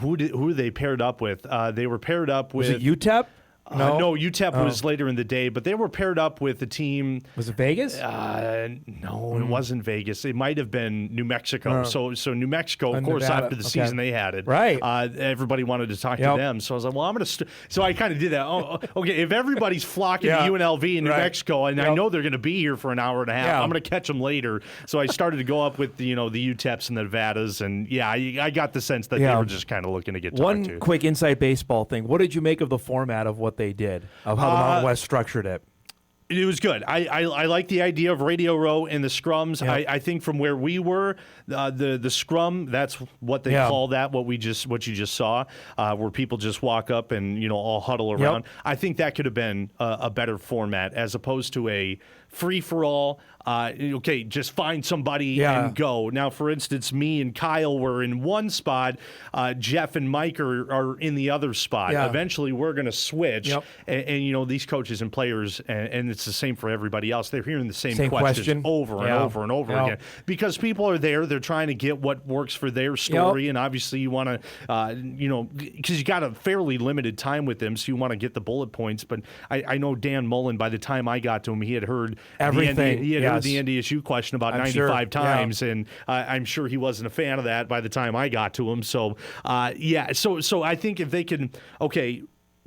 Speaker 12: who they paired up with? They were paired up with...
Speaker 1: Was it UTEP?
Speaker 12: No, UTEP was later in the day, but they were paired up with the team.
Speaker 1: Was it Vegas?
Speaker 12: No, it wasn't Vegas. It might have been New Mexico. So New Mexico, of course,
Speaker 1: Nevada.
Speaker 12: after the season they had it.
Speaker 1: Right.
Speaker 12: Everybody wanted to talk to them. So I was like, well, I'm going to so I kind of did that. Okay, if everybody's flocking to UNLV in New Mexico, and I know they're going to be here for an hour and a half, I'm going to catch them later. So I started to go up with the UTEPs and the Nevadas, and I got the sense that they were just kind of looking to get talked to.
Speaker 1: One quick inside baseball thing. What did you make of the format of what they did, of how the Mountain West structured it?
Speaker 12: It was good. I like the idea of Radio Row and the scrums. Yep. I think from where we were, the scrum, that's what they call that. What you just saw, where people just walk up and all huddle around. Yep. I think that could have been a better format as opposed to a free-for-all. Okay, just find somebody and go. Now, for instance, me and Kyle were in one spot. Jeff and Mike are in the other spot.
Speaker 3: Yeah.
Speaker 12: Eventually, we're going to switch. Yep. And these coaches and players, and it's the same for everybody else, they're hearing the same questions over and over and over again. Because people are there, they're trying to get what works for their story, and obviously you want to, because you got a fairly limited time with them, so you want to get the bullet points. But I know Dan Mullen, by the time I got to him, he had heard
Speaker 3: everything.
Speaker 12: He had heard the NDSU question about 95 times, and I'm sure he wasn't a fan of that by the time I got to him. So, so I think if they can,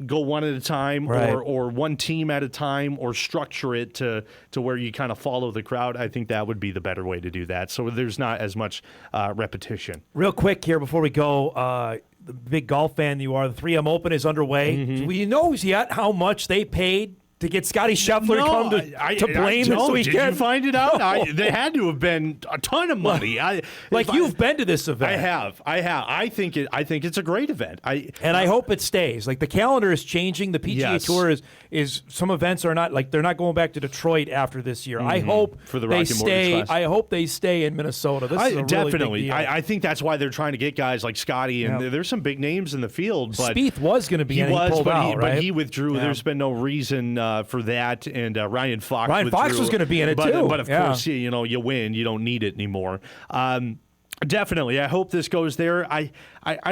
Speaker 12: go one at a time or one team at a time, or structure it to where you kind of follow the crowd, I think that would be the better way to do that. So there's not as much repetition.
Speaker 3: Real quick here before we go, the big golf fan you are, the 3M Open is underway.
Speaker 12: Mm-hmm.
Speaker 3: Do you know yet how much they paid to get Scotty Scheffler to come to Blaine this weekend?
Speaker 12: Did you find it out?
Speaker 3: No.
Speaker 12: They had to have been a ton of money.
Speaker 3: You've been to this event.
Speaker 12: I have. I think it's a great event.
Speaker 3: I hope it stays. Like, the calendar is changing. The PGA Tour is some events are not, like, they're not going back to Detroit after this year. I hope
Speaker 12: for the
Speaker 3: they
Speaker 12: Rocket Mortgage
Speaker 3: stay.
Speaker 12: class.
Speaker 3: I hope they stay in Minnesota. This is a
Speaker 12: definitely.
Speaker 3: really big deal.
Speaker 12: I think that's why they're trying to get guys like Scotty, and there's some big names in the field. But
Speaker 3: Spieth was going to be, and he pulled out, right?
Speaker 12: But he withdrew. Yeah. There's been no reason for that. And Ryan Fox
Speaker 3: was going to be in it too.
Speaker 12: But of course, you win. You don't need it anymore. Definitely. I hope this goes there. I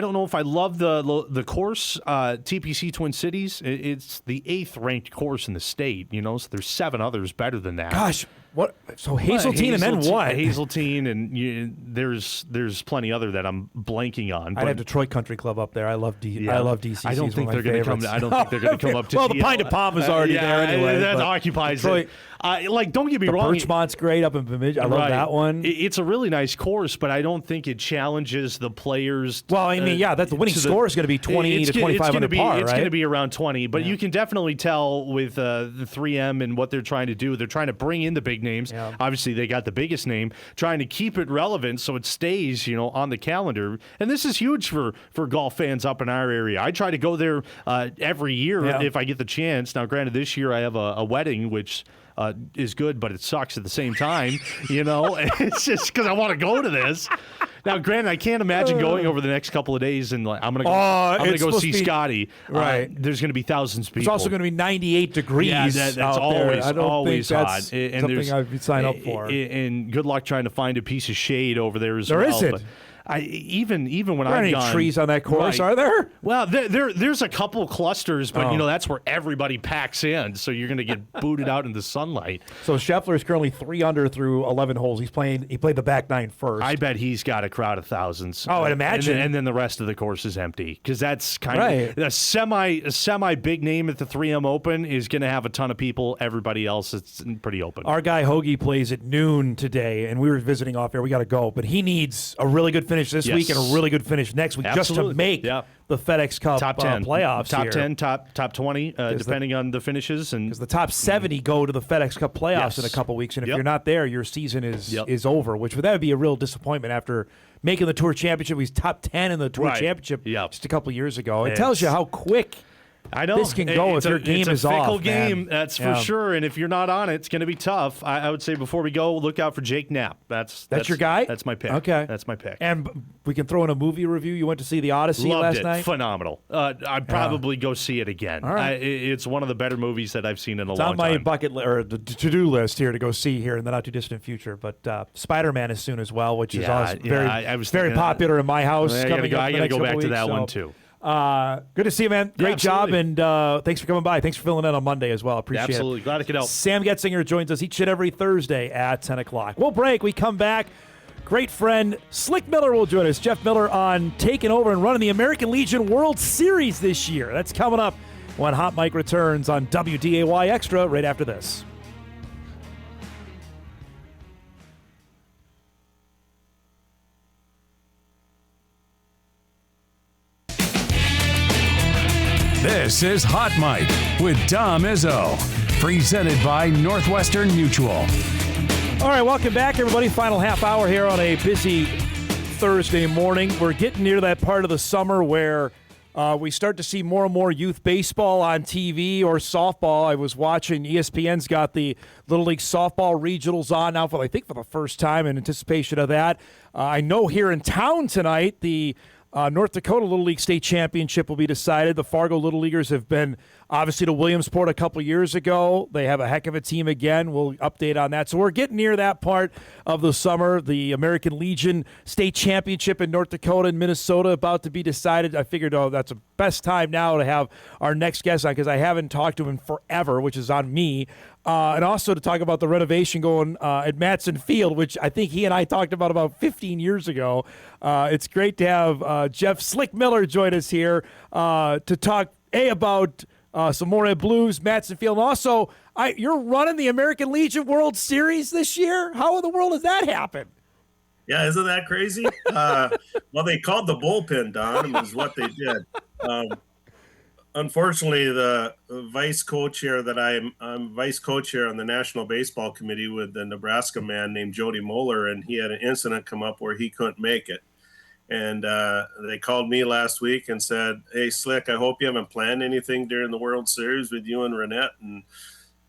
Speaker 12: don't know if I love the course, TPC Twin Cities. It's the 8th ranked course in the state, so there's 7 others better than that.
Speaker 3: Gosh, what? So Hazeltine and then what?
Speaker 12: Hazeltine, and there's plenty other that I'm blanking on.
Speaker 3: I'd have Detroit Country Club up there. I love DCC.
Speaker 12: I don't think they're going to come. I don't think they're going to come up to.
Speaker 3: Well, the Pine de Palm is already there anyway.
Speaker 12: That occupies
Speaker 3: Detroit.
Speaker 12: It. Don't get me wrong.
Speaker 3: Birchmont's great up in Bemidji. I love that one.
Speaker 12: It's a really nice course, but I don't think it challenges the players.
Speaker 3: Well, I mean, that's the winning score is going to be 20 to 25 under par,
Speaker 12: It's
Speaker 3: right?
Speaker 12: going to be around 20, but you can definitely tell with the 3M and what they're trying to do. They're trying to bring in the big names. Yeah. Obviously, they got the biggest name, trying to keep it relevant so it stays, on the calendar. And this is huge for golf fans up in our area. I try to go there every year if I get the chance. Now, granted, this year I have a wedding, which is good, but it sucks at the same time. It's just because I want to go to this. Now, granted, I can't imagine going over the next couple of days and I'm gonna go see Scotty.
Speaker 3: Right.
Speaker 12: There's going to be thousands of people.
Speaker 3: It's also going to be 98 degrees.
Speaker 12: Yeah, that's
Speaker 3: out
Speaker 12: always
Speaker 3: there. I don't
Speaker 12: always
Speaker 3: think
Speaker 12: hot.
Speaker 3: that's
Speaker 12: And
Speaker 3: something I'd sign up for.
Speaker 12: And good luck trying to find a piece of shade over there as well.
Speaker 3: There isn't.
Speaker 12: But even when
Speaker 3: I've
Speaker 12: gone,
Speaker 3: any trees on that course, are there?
Speaker 12: Well, there's a couple clusters, but that's where everybody packs in, so you're going to get booted out in the sunlight.
Speaker 3: So Scheffler is currently 3 under through 11 holes. He played the back 9 first.
Speaker 12: I bet he's got a crowd of thousands.
Speaker 3: Oh, I'd imagine.
Speaker 12: And then the rest of the course is empty, because that's kind of a semi big name at the 3M Open is going to have a ton of people. Everybody else is pretty open.
Speaker 3: Our guy Hoagie plays at noon today, and we were visiting off air. We got to go, but he needs a really good finish this week and a really good finish next week just to make the FedEx Cup
Speaker 12: top 10
Speaker 3: playoffs.
Speaker 12: Top
Speaker 3: here.
Speaker 12: 10, top 20, depending on the finishes, and
Speaker 3: because the top 70 go to the FedEx Cup playoffs in a couple weeks, and if you're not there, your season is over. That would be a real disappointment after making the Tour Championship. He's top 10 in the Tour Championship just a couple years ago. It tells you how quick.
Speaker 12: I know
Speaker 3: this can go if your game is off.
Speaker 12: It's a fickle game,
Speaker 3: man.
Speaker 12: that's for sure. And if you're not on it, it's going to be tough. I would say before we go, look out for Jake Knapp. That's
Speaker 3: your guy?
Speaker 12: That's my pick.
Speaker 3: Okay.
Speaker 12: That's my pick.
Speaker 3: And we can throw in a movie review. You went to see The Odyssey last night?
Speaker 12: Phenomenal. I'd probably go see it again.
Speaker 3: All right.
Speaker 12: It's one of the better movies that I've seen in a long
Speaker 3: time. It's on my
Speaker 12: bucket
Speaker 3: or the to-do list here to go see here in the not-too-distant future. But Spider-Man is soon as well, which is also very popular in my house.
Speaker 12: I got to go back to that one, too.
Speaker 3: Good to see you, man. Great job, and thanks for coming by. Thanks for filling in on Monday as well. Appreciate it.
Speaker 12: Absolutely. Glad to get out.
Speaker 3: Sam Goetzinger joins us each and every Thursday at 10 o'clock. We'll break. We come back. Great friend Slick Miller will join us. Jeff Miller on taking over and running the American Legion World Series this year. That's coming up when Hot Mike returns on WDAY Extra right after this.
Speaker 2: This is Hot Mike with Dom Izzo, presented by Northwestern Mutual.
Speaker 3: All right, welcome back, everybody. Final half hour here on a busy Thursday morning. We're getting near that part of the summer where
Speaker 1: we start to see more and more youth baseball on TV or softball. I was watching ESPN's got the Little League softball regionals on now for the first time in anticipation of that. I know here in town tonight the North Dakota Little League State Championship will be decided. The Fargo Little Leaguers have been obviously to Williamsport a couple years ago. They have a heck of a team again. We'll update on that. So we're getting near that part of the summer. The American Legion State Championship in North Dakota and Minnesota about to be decided. I figured, that's the best time now to have our next guest on because I haven't talked to him in forever, which is on me. And also to talk about the renovation going at Matson Field, which I think he and I talked about 15 years ago. It's great to have Jeff Slick Miller join us here to talk about some Moorhead Blues, Matson Field. And also, you're running the American Legion World Series this year? How in the world does that happen?
Speaker 18: Yeah, isn't that crazy? Well, they called the bullpen, Don, is what they did. Unfortunately, the vice co-chair that I'm vice co-chair on the National Baseball Committee with the Nebraska man named Jody Moeller, and he had an incident come up where he couldn't make it. And they called me last week and said, "Hey, Slick, I hope you haven't planned anything during the World Series with you and Renette. And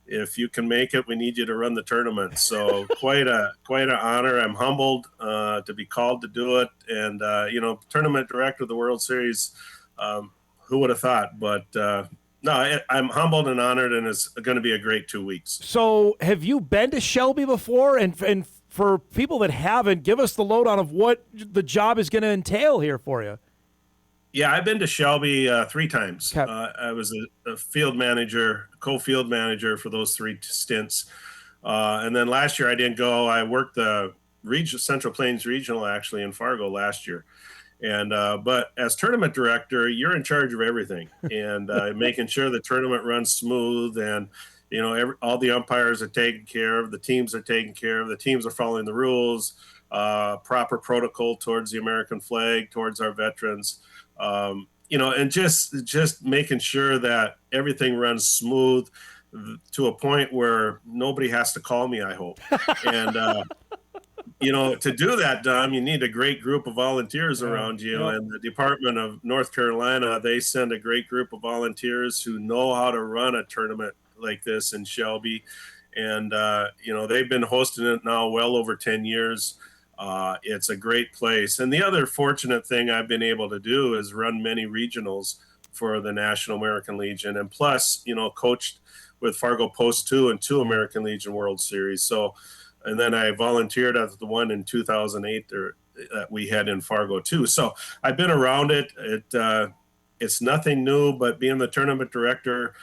Speaker 18: if you can make it, we need you to run the tournament." So quite an honor. I'm humbled to be called to do it. And, tournament director of the World Series, who would have thought? But no, I'm humbled and honored, and it's going to be a great 2 weeks.
Speaker 1: So have you been to Shelby before? And for people that haven't, give us the lowdown of what the job is going to entail here for you.
Speaker 18: Yeah, I've been to Shelby 3 times. I was a field manager, co-field manager for those 3 stints. And then last year I didn't go. I worked the Central Plains Regional actually in Fargo last year. And but as tournament director, you're in charge of everything and making sure the tournament runs smooth and all the umpires are taken care of, the teams are taken care of, the teams are following the rules, proper protocol towards the American flag, towards our veterans, and just making sure that everything runs smooth to a point where nobody has to call me, I hope. And to do that, Dom, you need a great group of volunteers around you. Yep. And the Department of North Carolina, they send a great group of volunteers who know how to run a tournament like this in Shelby. And, they've been hosting it now well over 10 years. It's a great place. And the other fortunate thing I've been able to do is run many regionals for the National American Legion. And plus, coached with Fargo Post 2 and 2 American Legion World Series. So, and then I volunteered at the one in 2008 that we had in Fargo too. So I've been around it. It's nothing new, but being the tournament director,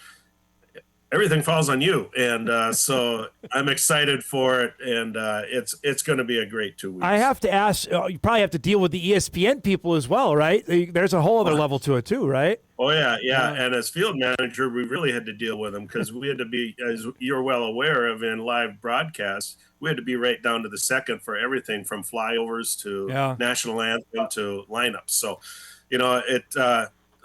Speaker 18: everything falls on you. And so I'm excited for it. And it's going to be a great 2 weeks.
Speaker 1: I have to ask, you probably have to deal with the ESPN people as well, right? There's a whole other level to it too, right?
Speaker 18: Oh, yeah. And as field manager, we really had to deal with them because we had to be, as you're well aware of in live broadcasts, we had to be right down to the second for everything from flyovers to national anthem to lineups. So,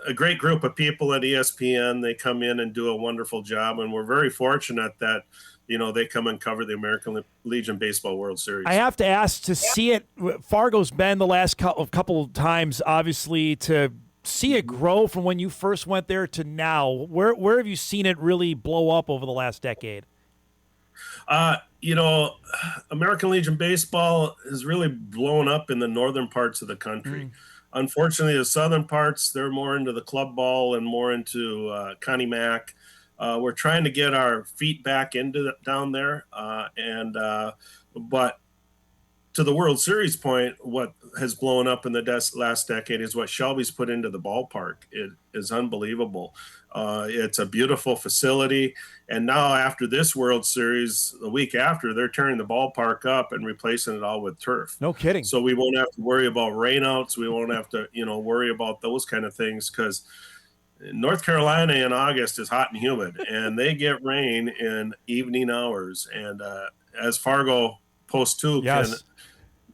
Speaker 18: a great group of people at ESPN, they come in and do a wonderful job. And we're very fortunate that, they come and cover the American Legion Baseball World Series.
Speaker 1: I have to ask to see it. Fargo's been the last couple of times, obviously, to see it grow from when you first went there to now. Where have you seen it really blow up over the last decade?
Speaker 18: American Legion Baseball has really blown up in the northern parts of the country. Unfortunately, the southern parts, they're more into the club ball and more into Connie Mack. We're trying to get our feet back into down there. But to the World Series point, what has blown up in the last decade is what Shelby's put into the ballpark. It is unbelievable. It's a beautiful facility. And now after this World Series, the week after, they're tearing the ballpark up and replacing it all with turf.
Speaker 1: No kidding.
Speaker 18: So we won't have to worry about rainouts. We won't have to, worry about those kind of things because North Carolina in August is hot and humid, and they get rain in evening hours. And as Fargo Post 2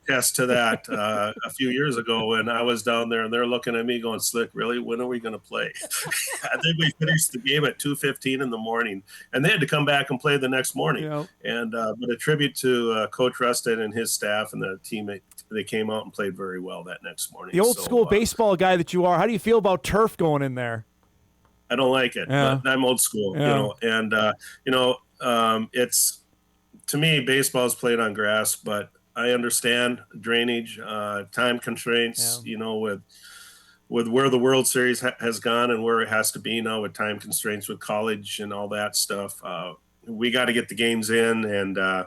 Speaker 18: attest to that a few years ago when I was down there, and they're looking at me going, "Slick, really? When are we going to play?" I think we finished the game at 2:15 in the morning, and they had to come back and play the next morning. And but a tribute to Coach Rusted and his staff and the teammate. They came out and played very well that next morning.
Speaker 1: The old school baseball guy that you are, how do you feel about turf going in there?
Speaker 18: I don't like it. But I'm old school, and it's, to me, baseball is played on grass, but I understand drainage, time constraints, with where the World Series has gone and where it has to be now with time constraints with college and all that stuff. We got to get the games in, and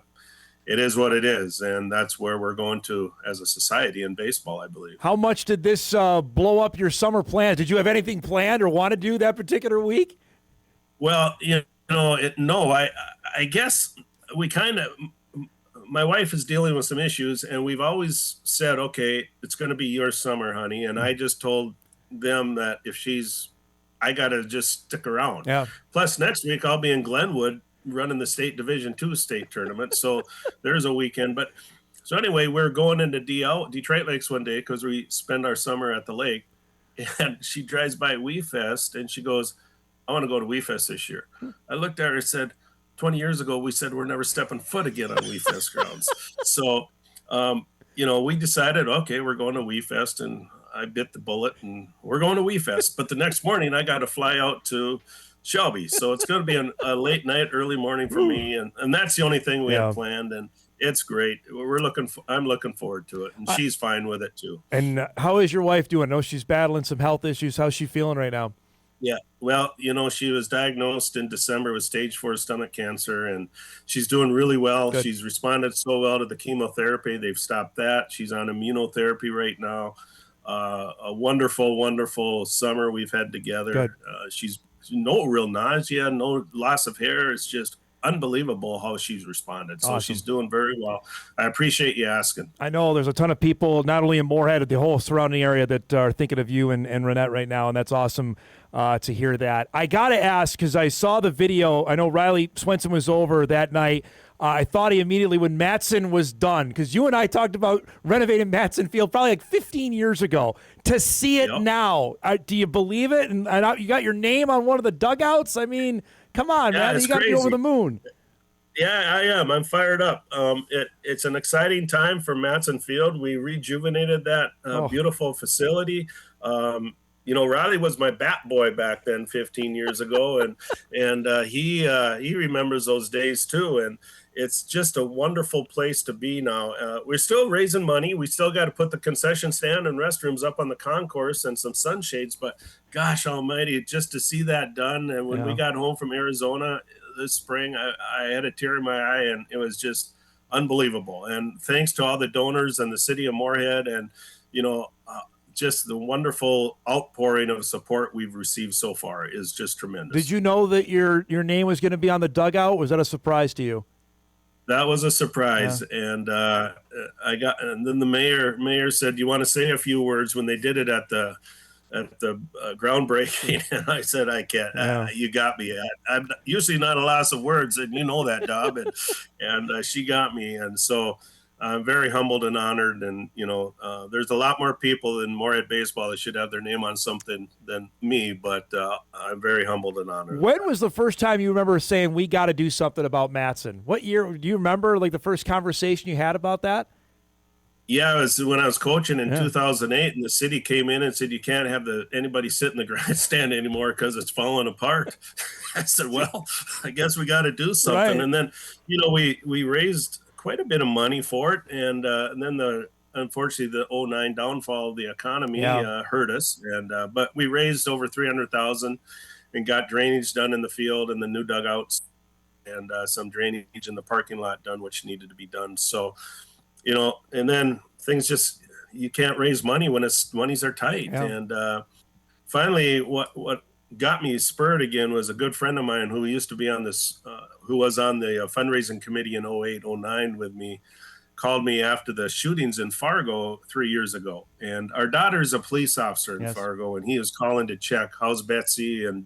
Speaker 18: it is what it is. And that's where we're going to as a society in baseball, I believe.
Speaker 1: How much did this blow up your summer plans? Did you have anything planned or want to do that particular week?
Speaker 18: Well, no, I guess we kind of, my wife is dealing with some issues, and we've always said, okay, it's going to be your summer, honey. And I just told them that I got to just stick around.
Speaker 1: Yeah.
Speaker 18: Plus, next week I'll be in Glenwood running the state Division II state tournament. So there's a weekend. But so anyway, we're going into Detroit Lakes one day because we spend our summer at the lake. And she drives by Wee Fest, and she goes, I want to go to Wee Fest this year. I looked at her and said, 20 years ago, we said we're never stepping foot again on Wee Fest grounds. So, we decided, okay, we're going to Wee Fest, and I bit the bullet, and we're going to Wee Fest. But the next morning, I got to fly out to Shelby. So it's going to be a late night, early morning for me. And that's the only thing we have planned. And it's great. I'm looking forward to it. And she's fine with it, too.
Speaker 1: And how is your wife doing? I know she's battling some health issues. How's she feeling right now?
Speaker 18: Yeah, well, she was diagnosed in December with stage 4 stomach cancer, and she's doing really well.
Speaker 1: Good.
Speaker 18: She's responded so well to the chemotherapy. They've stopped that. She's on immunotherapy right now. A wonderful, wonderful summer we've had together.
Speaker 1: Good.
Speaker 18: She's no real nausea, no loss of hair. It's just unbelievable how she's responded. So
Speaker 1: Awesome.
Speaker 18: She's doing very well. I appreciate you asking.
Speaker 1: I know there's a ton of people, not only in Moorhead, but the whole surrounding area that are thinking of you and Renette right now, and that's awesome to hear that. I got to ask, because I saw the video, I know Riley Swenson was over that night. I thought he immediately, when Mattson was done, because you and I talked about renovating Mattson Field probably like 15 years ago. To see it now, do you believe it? And you got your name on one of the dugouts? I mean, come on, man. You got to be over the moon.
Speaker 18: Yeah, I am. I'm fired up. It's an exciting time for Mattson Field. We rejuvenated that beautiful facility. Riley was my bat boy back then 15 years ago, and he remembers those days too. And it's just a wonderful place to be now. We're still raising money. We still got to put the concession stand and restrooms up on the concourse and some sunshades. But gosh almighty, just to see that done. And when we got home from Arizona this spring, I had a tear in my eye, and it was just unbelievable. And thanks to all the donors and the city of Moorhead, and just the wonderful outpouring of support we've received so far is just tremendous.
Speaker 1: Did you know that your name was going to be on the dugout? Was that a surprise to you?
Speaker 18: That was a surprise. And and then the mayor said, "You want to say a few words?" When they did it at the groundbreaking, and I said, "I can't." You got me. I'm usually not a loss of words, and you know that, Dob. And she got me, and so I'm very humbled and honored. And there's a lot more people in Moorhead baseball that should have their name on something than me, but I'm very humbled and honored.
Speaker 1: When was the first time you remember saying we got to do something about Mattson? What year do you remember? Like the first conversation you had about that?
Speaker 18: Yeah, it was when I was coaching in 2008, and the city came in and said, you can't have anybody sit in the grandstand anymore because it's falling apart. I said, well, I guess we got to do something.
Speaker 1: Right.
Speaker 18: And then, we raised quite a bit of money for it. And then unfortunately, the 2009 downfall of the economy hurt us. But we raised over $300,000 and got drainage done in the field and the new dugouts, and some drainage in the parking lot done, which needed to be done. So, and then things just, you can't raise money when monies are tight.
Speaker 1: Yeah.
Speaker 18: And finally, what got me spurred again was a good friend of mine who used to be on this, who was on the fundraising committee in 2008, 2009 with me, called me after the shootings in Fargo 3 years ago. And our daughter's a police officer in Fargo, and he was calling to check, how's Betsy? And,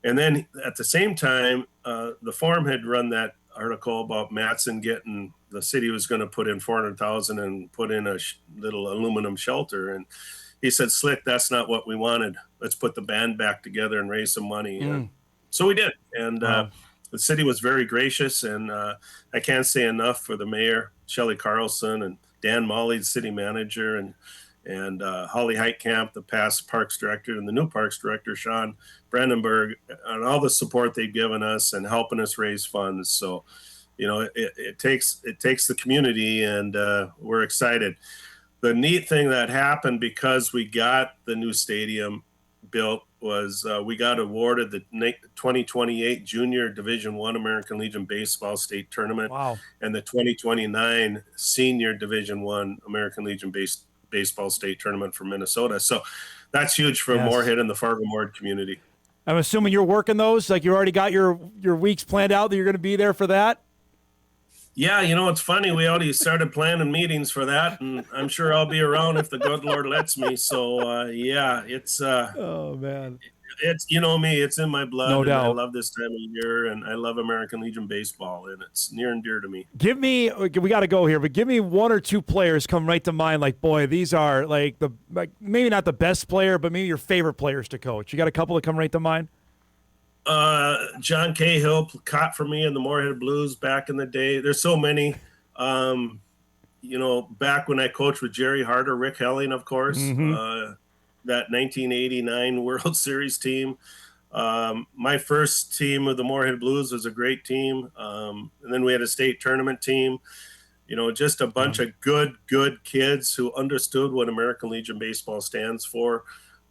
Speaker 18: and then at the same time, the forum had run that article about Matson getting the city was going to put in $400,000 and put in a little aluminum shelter, and he said, "Slick, that's not what we wanted. Let's put the band back together and raise some money." And so we did, and the city was very gracious, and I can't say enough for the mayor, Shelley Carlson, and Dan Molly, the city manager, and Holly Heitkamp, the past parks director, and the new parks director, Sean Brandenburg, and all the support they've given us and helping us raise funds. So, it takes the community, and we're excited. The neat thing that happened because we got the new stadium built was we got awarded the 2028 Junior Division I American Legion Baseball State Tournament.
Speaker 1: Wow.
Speaker 18: And the 2029 Senior Division I American Legion Baseball State Tournament for Minnesota. So that's huge for Moorhead and the Fargo-Moorhead community.
Speaker 1: I'm assuming you're working those, like you already got your weeks planned out that you're going to be there for that?
Speaker 18: Yeah, it's funny. We already started planning meetings for that, and I'm sure I'll be around if the good Lord lets me. So, it's
Speaker 1: oh man,
Speaker 18: it's me. It's in my blood.
Speaker 1: No doubt.
Speaker 18: I love this time of year, and I love American Legion baseball, and it's near and dear to me.
Speaker 1: We got to go here, but give me one or two players come right to mind. Like, boy, these are maybe not the best player, but maybe your favorite players to coach. You got a couple that come right to mind?
Speaker 18: John Cahill caught for me in the Moorhead Blues back in the day. There's so many. Back when I coached with Jerry Harder, Rick Helling, of course, that 1989 World Series team. My first team of the Moorhead Blues was a great team. And then we had a state tournament team. Just a bunch of good kids who understood what American Legion baseball stands for.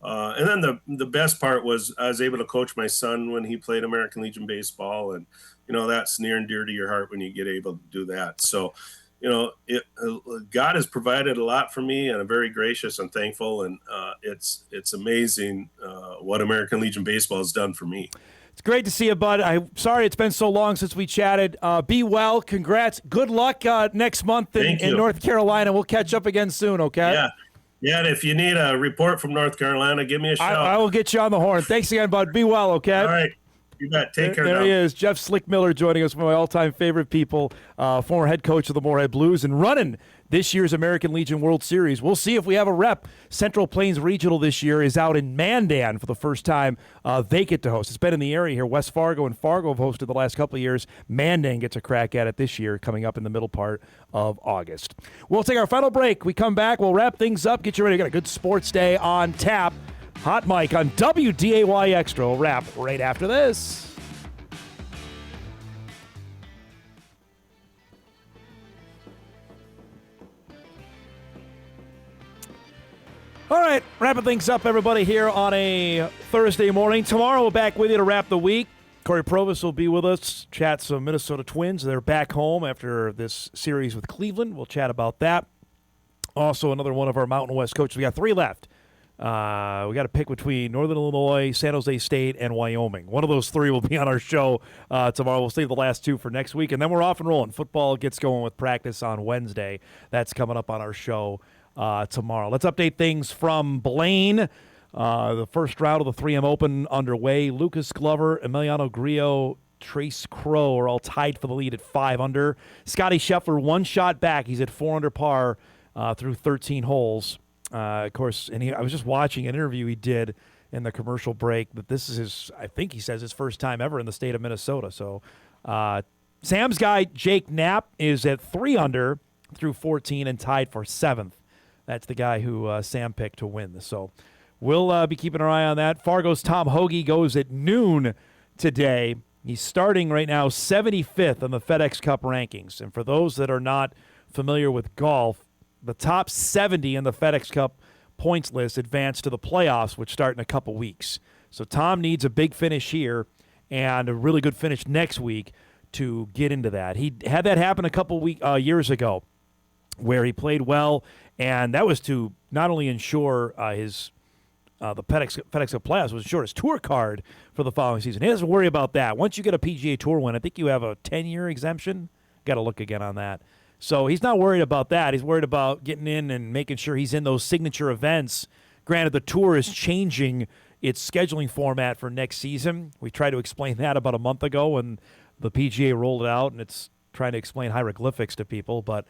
Speaker 18: And then the best part was I was able to coach my son when he played American Legion baseball, and that's near and dear to your heart when you get able to do that. So, God has provided a lot for me, and I'm very gracious and thankful. And it's amazing what American Legion baseball has done for me.
Speaker 1: It's great to see you, bud. I'm sorry it's been so long since we chatted. Be well. Congrats. Good luck next month in North Carolina. We'll catch up again soon. Okay.
Speaker 18: Yeah. Yeah, and if you need a report from North Carolina, give me a shout.
Speaker 1: I will get you on the horn. Thanks again, bud. Be well, okay?
Speaker 18: All right. You bet. Take care now.
Speaker 1: There he is, Jeff Slick Miller, joining us, one of my all-time favorite people, former head coach of the Moorhead Blues, and running this year's American Legion World Series. We'll see if we have a rep. Central Plains Regional this year is out in Mandan for the first time. They get to host. It's been in the area here. West Fargo and Fargo have hosted the last couple of years. Mandan gets a crack at it this year, coming up in the middle part of August. We'll take our final break. We come back. We'll wrap things up. Get you ready. We've got a good sports day on tap. Hot Mic on WDAY Extra. We'll wrap right after this. All right, wrapping things up, everybody, here on a Thursday morning. Tomorrow, we're back with you to wrap the week. Corey Provis will be with us, chat some Minnesota Twins. They're back home after this series with Cleveland. We'll chat about that. Also, another one of our Mountain West coaches. We got 3 left. We got to pick between Northern Illinois, San Jose State, and Wyoming. One of those 3 will be on our show tomorrow. We'll save the last 2 for next week, and then we're off and rolling. Football gets going with practice on Wednesday. That's coming up on our show tomorrow. Let's update things from Blaine. The first round of the 3M Open underway. Lucas Glover, Emiliano Grillo, Trace Crow are all tied for the lead at 5 under. Scotty Scheffler 1 shot back. He's at 4 under par through 13 holes. Of course, and I was just watching an interview he did in the commercial break that this is I think he says his first time ever in the state of Minnesota. So Sam's guy, Jake Knapp, is at 3 under through 14 and tied for 7th. That's the guy who Sam picked to win. So we'll be keeping our eye on that. Fargo's Tom Hoagie goes at noon today. He's starting right now 75th on the FedEx Cup rankings. And for those that are not familiar with golf, the top 70 in the FedEx Cup points list advance to the playoffs, which start in a couple weeks. So Tom needs a big finish here and a really good finish next week to get into that. He had that happen a couple years ago where he played well, and that was to not only ensure the FedEx Cup playoffs, was ensure his tour card for the following season. He doesn't worry about that. Once you get a PGA Tour win, I think you have a 10-year exemption. Got to look again on that. So he's not worried about that. He's worried about getting in and making sure he's in those signature events. Granted, the tour is changing its scheduling format for next season. We tried to explain that about a month ago when the PGA rolled it out, and it's trying to explain hieroglyphics to people. But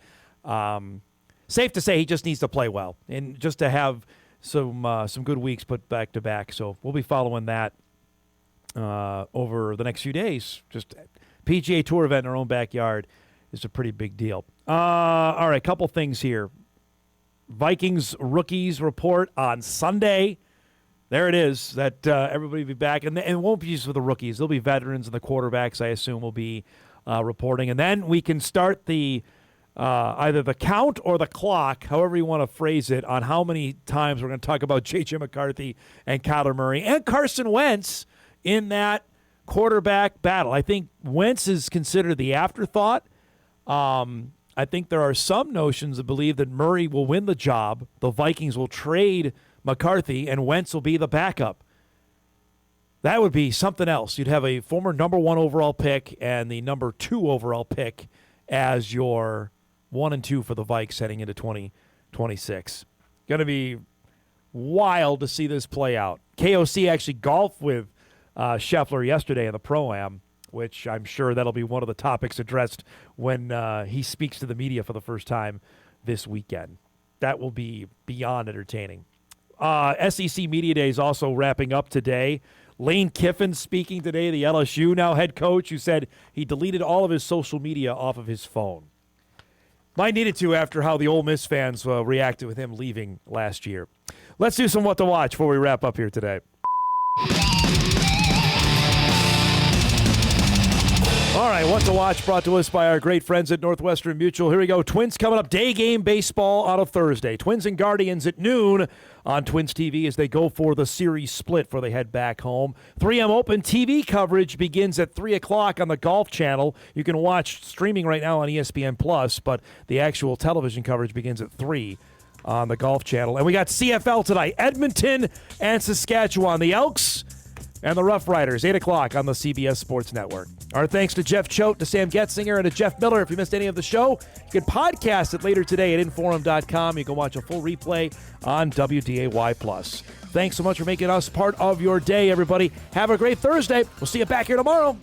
Speaker 1: safe to say he just needs to play well and just to have some good weeks put back to back. So we'll be following that over the next few days. Just PGA Tour event in our own backyard is a pretty big deal. All right, couple things here. Vikings rookies report on Sunday. There it is, that everybody will be back. And it won't be just for the rookies. There'll be veterans and the quarterbacks, I assume, will be reporting. And then we can start the either the count or the clock, however you want to phrase it, on how many times we're going to talk about J.J. McCarthy and Kyler Murray and Carson Wentz in that quarterback battle. I think Wentz is considered the afterthought. I think there are some notions that believe that Murray will win the job. The Vikings will trade McCarthy, and Wentz will be the backup. That would be something else. You'd have a former number 1 overall pick and the number 2 overall pick as your 1 and 2 for the Vikes heading into 2026. Going to be wild to see this play out. KOC actually golfed with Scheffler yesterday in the Pro-Am, which I'm sure that'll be one of the topics addressed when he speaks to the media for the first time this weekend. That will be beyond entertaining. SEC Media Day is also wrapping up today. Lane Kiffin speaking today, the LSU now head coach, who said he deleted all of his social media off of his phone. Might needed to after how the Ole Miss fans reacted with him leaving last year. Let's do some What to Watch before we wrap up here today. All right, What to Watch brought to us by our great friends at Northwestern Mutual. Here we go. Twins coming up. Day game baseball on a Thursday. Twins and Guardians at noon on Twins TV as they go for the series split before they head back home. 3M Open TV coverage begins at 3 o'clock on the Golf Channel. You can watch streaming right now on ESPN+, but the actual television coverage begins at 3 on the Golf Channel. And we got CFL tonight. Edmonton and Saskatchewan. The Elks and the Rough Riders, 8 o'clock on the CBS Sports Network. Our thanks to Jeff Choate, to Sam Goetzinger, and to Jeff Miller. If you missed any of the show, you can podcast it later today at Inforum.com. You can watch a full replay on WDAY+. Thanks so much for making us part of your day, everybody. Have a great Thursday. We'll see you back here tomorrow.